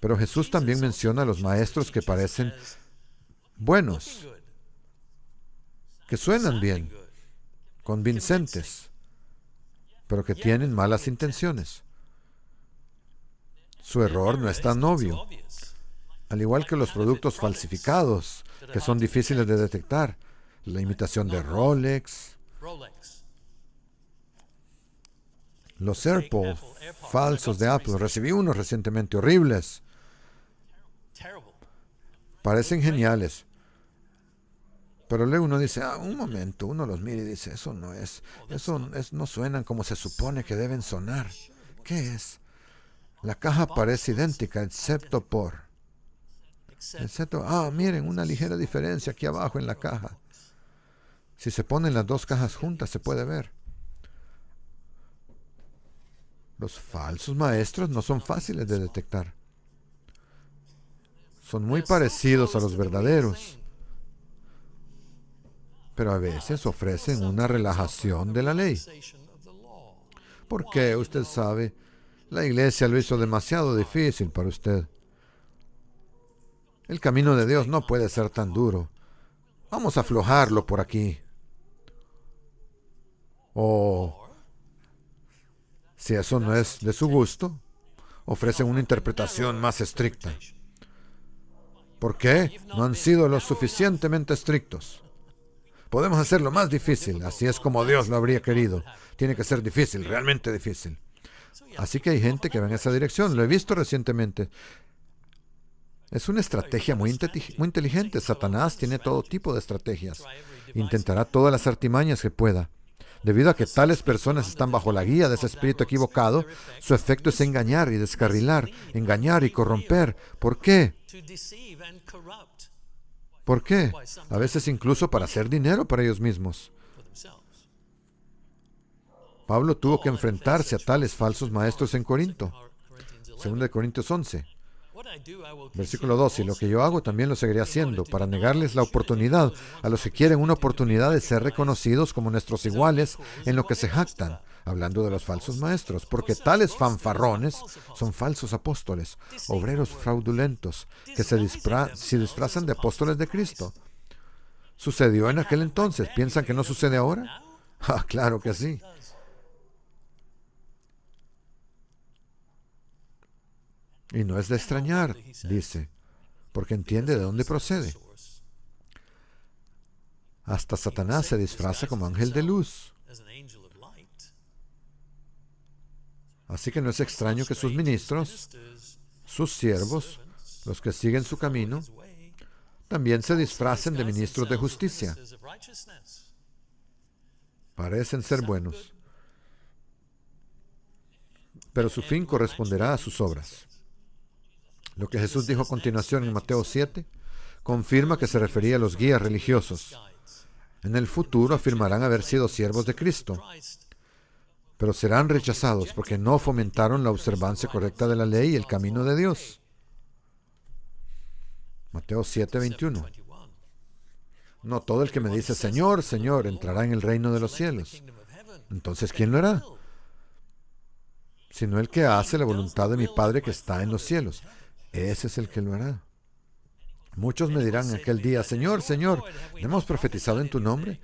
Pero Jesús también menciona a los maestros que parecen buenos, que suenan bien, convincentes, pero que tienen malas intenciones. Su error no es tan obvio. Al igual que los productos falsificados, que son difíciles de detectar. La imitación de Rolex, los AirPods falsos de Apple. Recibí unos recientemente horribles. Parecen geniales. Pero luego uno dice, un momento, uno los mira y dice, eso no suenan como se supone que deben sonar. ¿Qué es? La caja parece idéntica, excepto miren, una ligera diferencia aquí abajo en la caja. Si se ponen las dos cajas juntas, se puede ver. Los falsos maestros no son fáciles de detectar. Son muy parecidos a los verdaderos, pero a veces ofrecen una relajación de la ley. ¿Por qué? Usted sabe, la iglesia lo hizo demasiado difícil para usted. El camino de Dios no puede ser tan duro. Vamos a aflojarlo por aquí. O, si eso no es de su gusto, ofrecen una interpretación más estricta. ¿Por qué? No han sido lo suficientemente estrictos. Podemos hacerlo más difícil, así es como Dios lo habría querido. Tiene que ser difícil, realmente difícil. Así que hay gente que va en esa dirección, lo he visto recientemente. Es una estrategia muy inteligente. Satanás tiene todo tipo de estrategias. Intentará todas las artimañas que pueda. Debido a que tales personas están bajo la guía de ese espíritu equivocado, su efecto es engañar y descarrilar, engañar y corromper. ¿Por qué? ¿Por qué? A veces incluso para hacer dinero para ellos mismos. Pablo tuvo que enfrentarse a tales falsos maestros en Corinto. 2 Corintios 11. Versículo 12. Y lo que yo hago también lo seguiré haciendo, para negarles la oportunidad a los que quieren una oportunidad de ser reconocidos como nuestros iguales en lo que se jactan, hablando de los falsos maestros, porque tales fanfarrones son falsos apóstoles, obreros fraudulentos, que se disfrazan de apóstoles de Cristo. ¿Sucedió en aquel entonces? ¿Piensan que no sucede ahora? Ah, claro que sí. Y no es de extrañar, dice, porque entiende de dónde procede. Hasta Satanás se disfraza como ángel de luz. Así que no es extraño que sus ministros, sus siervos, los que siguen su camino, también se disfracen de ministros de justicia. Parecen ser buenos, pero su fin corresponderá a sus obras. Lo que Jesús dijo a continuación en Mateo 7 confirma que se refería a los guías religiosos. En el futuro afirmarán haber sido siervos de Cristo, pero serán rechazados porque no fomentaron la observancia correcta de la ley y el camino de Dios. Mateo 7, 21. No todo el que me dice Señor, Señor, entrará en el reino de los cielos. Entonces, ¿quién lo hará? Sino el que hace la voluntad de mi Padre que está en los cielos. Ese es el que lo hará. Muchos me dirán en aquel día, Señor, Señor, ¿no hemos profetizado en tu nombre?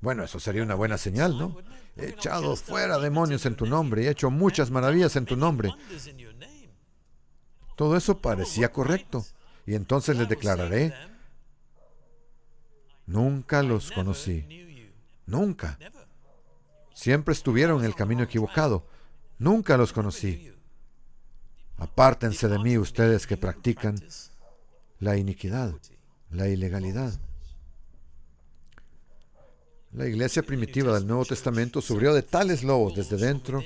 Bueno, eso sería una buena señal, ¿no? He echado fuera demonios en tu nombre y he hecho muchas maravillas en tu nombre. Todo eso parecía correcto. Y entonces les declararé, nunca los conocí. Nunca. Siempre estuvieron en el camino equivocado. Nunca los conocí. Apártense de mí ustedes que practican la iniquidad, la ilegalidad. La iglesia primitiva del Nuevo Testamento sufrió de tales lobos desde dentro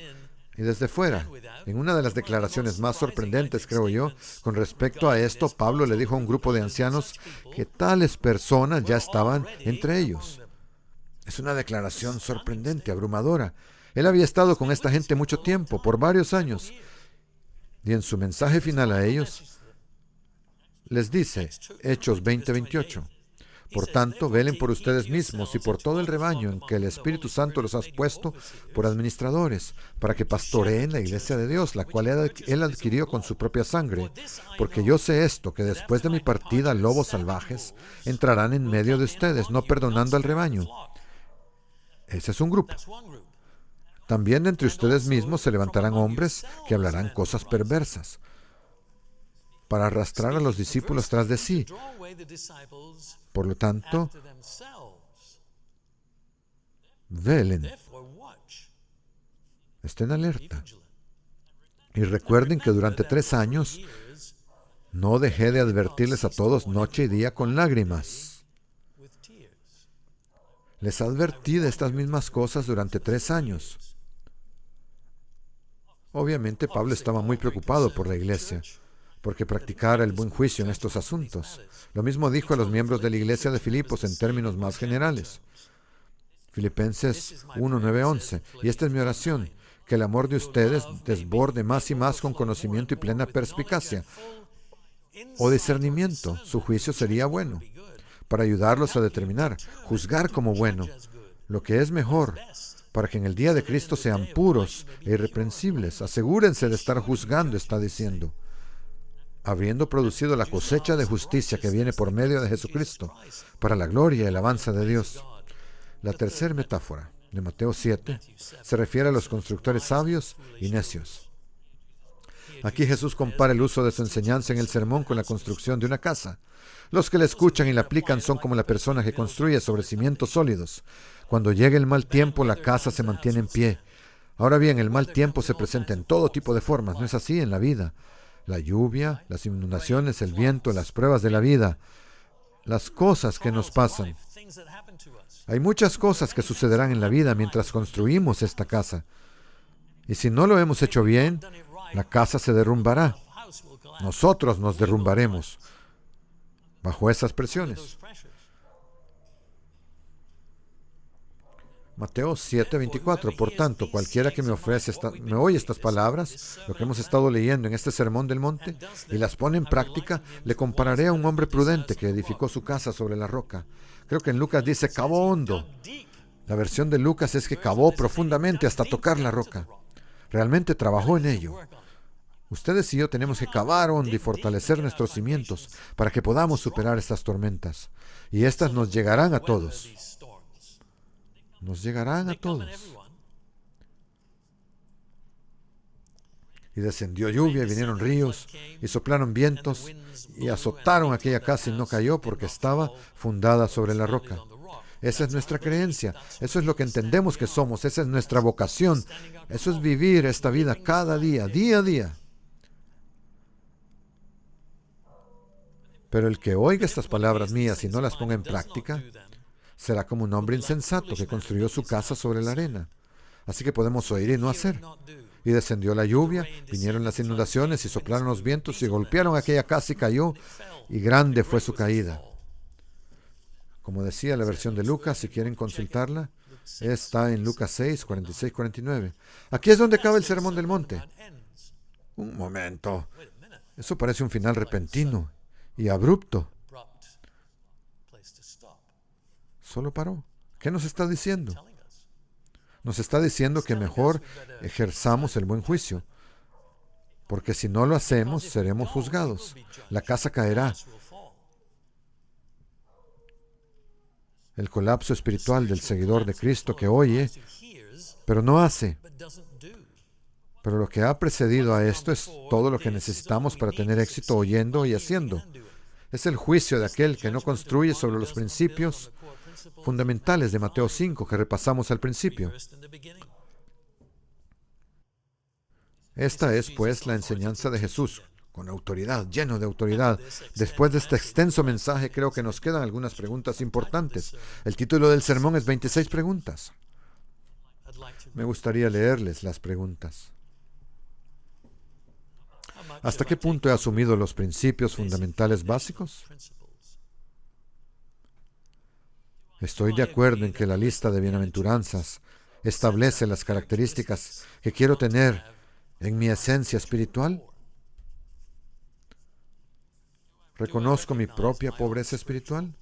y desde fuera. En una de las declaraciones más sorprendentes, creo yo, con respecto a esto, Pablo le dijo a un grupo de ancianos que tales personas ya estaban entre ellos. Es una declaración sorprendente, abrumadora. Él había estado con esta gente mucho tiempo, por varios años. Y en su mensaje final a ellos, les dice, Hechos 20:28, por tanto, velen por ustedes mismos y por todo el rebaño en que el Espíritu Santo los ha puesto por administradores, para que pastoreen la iglesia de Dios, la cual Él adquirió con su propia sangre. Porque yo sé esto, que después de mi partida, lobos salvajes entrarán en medio de ustedes, no perdonando al rebaño. Ese es un grupo. También de entre ustedes mismos se levantarán hombres que hablarán cosas perversas para arrastrar a los discípulos tras de sí. Por lo tanto, velen, estén alerta. Y recuerden que durante 3 años no dejé de advertirles a todos noche y día con lágrimas. Les advertí de estas mismas cosas durante 3 años. Obviamente Pablo estaba muy preocupado por la iglesia, porque practicara el buen juicio en estos asuntos. Lo mismo dijo a los miembros de la iglesia de Filipos en términos más generales. Filipenses 1, 9, 11. Y esta es mi oración, que el amor de ustedes desborde más y más con conocimiento y plena perspicacia o discernimiento. Su juicio sería bueno, para ayudarlos a determinar, juzgar como bueno, lo que es mejor, para que en el día de Cristo sean puros e irreprensibles. Asegúrense de estar juzgando, está diciendo, habiendo producido la cosecha de justicia que viene por medio de Jesucristo, para la gloria y alabanza de Dios. La tercera metáfora de Mateo 7 se refiere a los constructores sabios y necios. Aquí Jesús compara el uso de su enseñanza en el sermón con la construcción de una casa. Los que la escuchan y la aplican son como la persona que construye sobre cimientos sólidos. Cuando llega el mal tiempo, la casa se mantiene en pie. Ahora bien, el mal tiempo se presenta en todo tipo de formas, ¿no es así en la vida? La lluvia, las inundaciones, el viento, las pruebas de la vida, las cosas que nos pasan. Hay muchas cosas que sucederán en la vida mientras construimos esta casa. Y si no lo hemos hecho bien, la casa se derrumbará. Nosotros nos derrumbaremos bajo esas presiones. Mateo 7:24. Por tanto, cualquiera que me oye estas palabras, lo que hemos estado leyendo en este sermón del monte, y las pone en práctica, le compararé a un hombre prudente que edificó su casa sobre la roca. Creo que en Lucas dice cavó hondo. La versión de Lucas es que cavó profundamente hasta tocar la roca. Realmente trabajó en ello. Ustedes y yo tenemos que cavar hondo y fortalecer nuestros cimientos para que podamos superar estas tormentas. Y estas nos llegarán a todos. Nos llegarán a todos. Y descendió lluvia, y vinieron ríos, y soplaron vientos, y azotaron aquella casa, y no cayó porque estaba fundada sobre la roca. Esa es nuestra creencia. Eso es lo que entendemos que somos. Esa es nuestra vocación. Eso es vivir esta vida cada día, día a día. Pero el que oiga estas palabras mías y no las ponga en práctica, será como un hombre insensato que construyó su casa sobre la arena. Así que podemos oír y no hacer. Y descendió la lluvia, vinieron las inundaciones y soplaron los vientos y golpearon aquella casa y cayó, y grande fue su caída. Como decía la versión de Lucas, si quieren consultarla, está en Lucas 6, 46, 49. Aquí es donde acaba el Sermón del Monte. Un momento. Eso parece un final repentino y abrupto. Solo paró. ¿Qué nos está diciendo? Nos está diciendo que mejor ejerzamos el buen juicio, porque si no lo hacemos, seremos juzgados. La casa caerá. El colapso espiritual del seguidor de Cristo que oye, pero no hace. Pero lo que ha precedido a esto es todo lo que necesitamos para tener éxito oyendo y haciendo. Es el juicio de aquel que no construye sobre los principios fundamentales de Mateo 5 que repasamos al principio. Esta es, pues, la enseñanza de Jesús, con autoridad, lleno de autoridad. Después de este extenso mensaje, creo que nos quedan algunas preguntas importantes. El título del sermón es 26 preguntas. Me gustaría leerles las preguntas. ¿Hasta qué punto he asumido los principios fundamentales básicos? ¿Estoy de acuerdo en que la lista de bienaventuranzas establece las características que quiero tener en mi esencia espiritual? ¿Reconozco mi propia pobreza espiritual?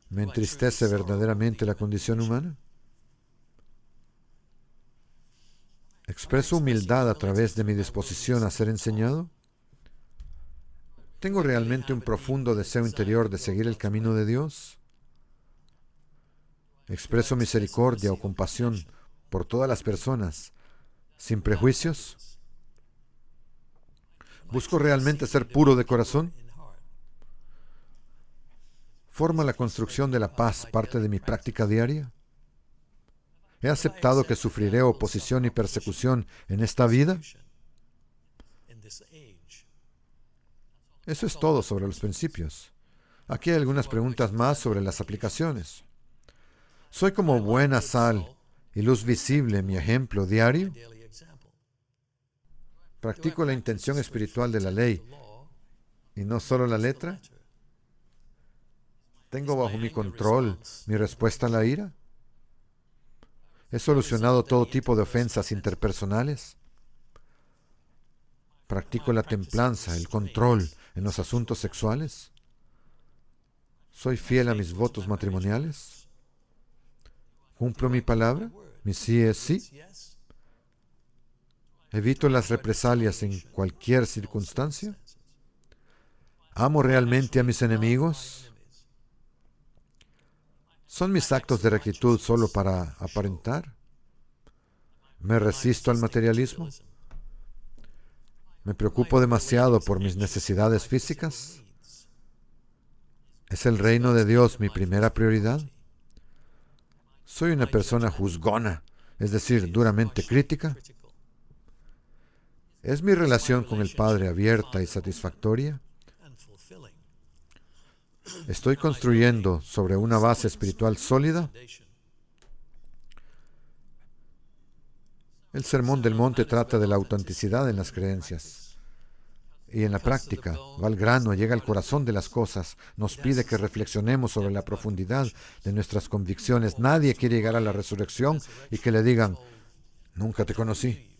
¿Me entristece verdaderamente la condición humana? ¿Expreso humildad a través de mi disposición a ser enseñado? ¿Tengo realmente un profundo deseo interior de seguir el camino de Dios? ¿Expreso misericordia o compasión por todas las personas, sin prejuicios? ¿Busco realmente ser puro de corazón? ¿Forma la construcción de la paz parte de mi práctica diaria? ¿He aceptado que sufriré oposición y persecución en esta vida? Eso es todo sobre los principios. Aquí hay algunas preguntas más sobre las aplicaciones. ¿Soy como buena sal y luz visible en mi ejemplo diario? ¿Practico la intención espiritual de la ley y no solo la letra? ¿Tengo bajo mi control mi respuesta a la ira? ¿He solucionado todo tipo de ofensas interpersonales? ¿Practico la templanza, el control en los asuntos sexuales? ¿Soy fiel a mis votos matrimoniales? ¿Cumplo mi palabra? ¿Mi sí es sí? ¿Evito las represalias en cualquier circunstancia? ¿Amo realmente a mis enemigos? ¿Son mis actos de rectitud solo para aparentar? ¿Me resisto al materialismo? ¿Me preocupo demasiado por mis necesidades físicas? ¿Es el reino de Dios mi primera prioridad? Soy una persona juzgona, es decir, duramente crítica. ¿Es mi relación con el Padre abierta y satisfactoria? ¿Estoy construyendo sobre una base espiritual sólida? El Sermón del Monte trata de la autenticidad en las creencias. Y en la práctica, va al grano, llega al corazón de las cosas, nos pide que reflexionemos sobre la profundidad de nuestras convicciones. Nadie quiere llegar a la resurrección y que le digan, nunca te conocí.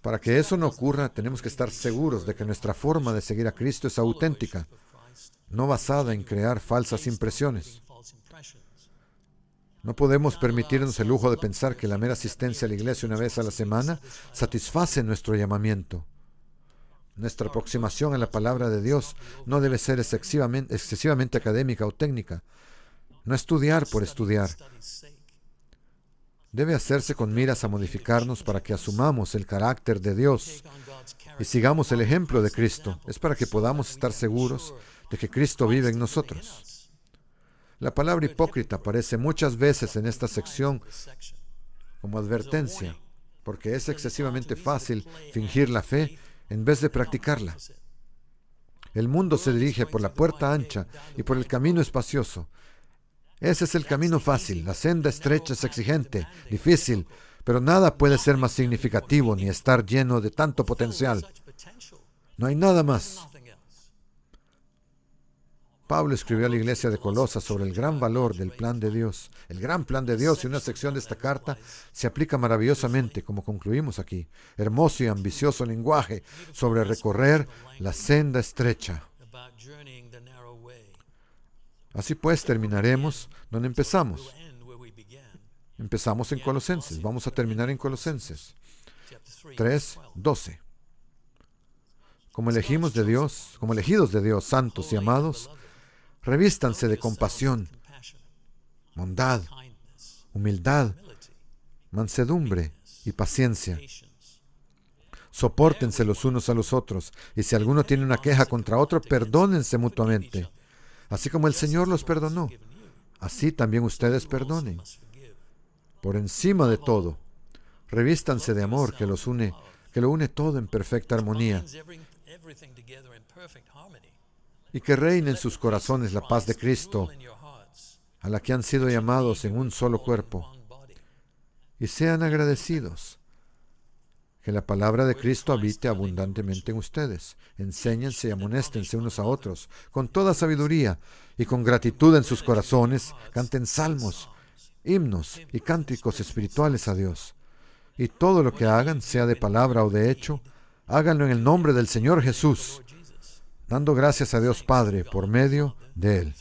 Para que eso no ocurra, tenemos que estar seguros de que nuestra forma de seguir a Cristo es auténtica, no basada en crear falsas impresiones. No podemos permitirnos el lujo de pensar que la mera asistencia a la iglesia una vez a la semana satisface nuestro llamamiento. Nuestra aproximación a la palabra de Dios no debe ser excesivamente académica o técnica. No estudiar por estudiar. Debe hacerse con miras a modificarnos para que asumamos el carácter de Dios y sigamos el ejemplo de Cristo. Es para que podamos estar seguros de que Cristo vive en nosotros. La palabra hipócrita aparece muchas veces en esta sección como advertencia, porque es excesivamente fácil fingir la fe en vez de practicarla. El mundo se dirige por la puerta ancha y por el camino espacioso. Ese es el camino fácil. La senda estrecha es exigente, difícil, pero nada puede ser más significativo ni estar lleno de tanto potencial. No hay nada más. Pablo escribió a la iglesia de Colosas sobre el gran valor del plan de Dios. El gran plan de Dios, y una sección de esta carta se aplica maravillosamente, como concluimos aquí. Hermoso y ambicioso lenguaje sobre recorrer la senda estrecha. Así pues, terminaremos donde empezamos. Empezamos en Colosenses. Vamos a terminar en Colosenses 3:12. Como elegidos de Dios, santos y amados, revístanse de compasión, bondad, humildad, mansedumbre y paciencia. Sopórtense los unos a los otros, y si alguno tiene una queja contra otro, perdónense mutuamente. Así como el Señor los perdonó, así también ustedes perdonen. Por encima de todo, revístanse de amor que lo une todo en perfecta armonía, y que reine en sus corazones la paz de Cristo, a la que han sido llamados en un solo cuerpo. Y sean agradecidos. Que la palabra de Cristo habite abundantemente en ustedes. Enséñense y amonéstense unos a otros, con toda sabiduría y con gratitud en sus corazones. Canten salmos, himnos y cánticos espirituales a Dios. Y todo lo que hagan, sea de palabra o de hecho, háganlo en el nombre del Señor Jesús, dando gracias a Dios Padre por medio de Él.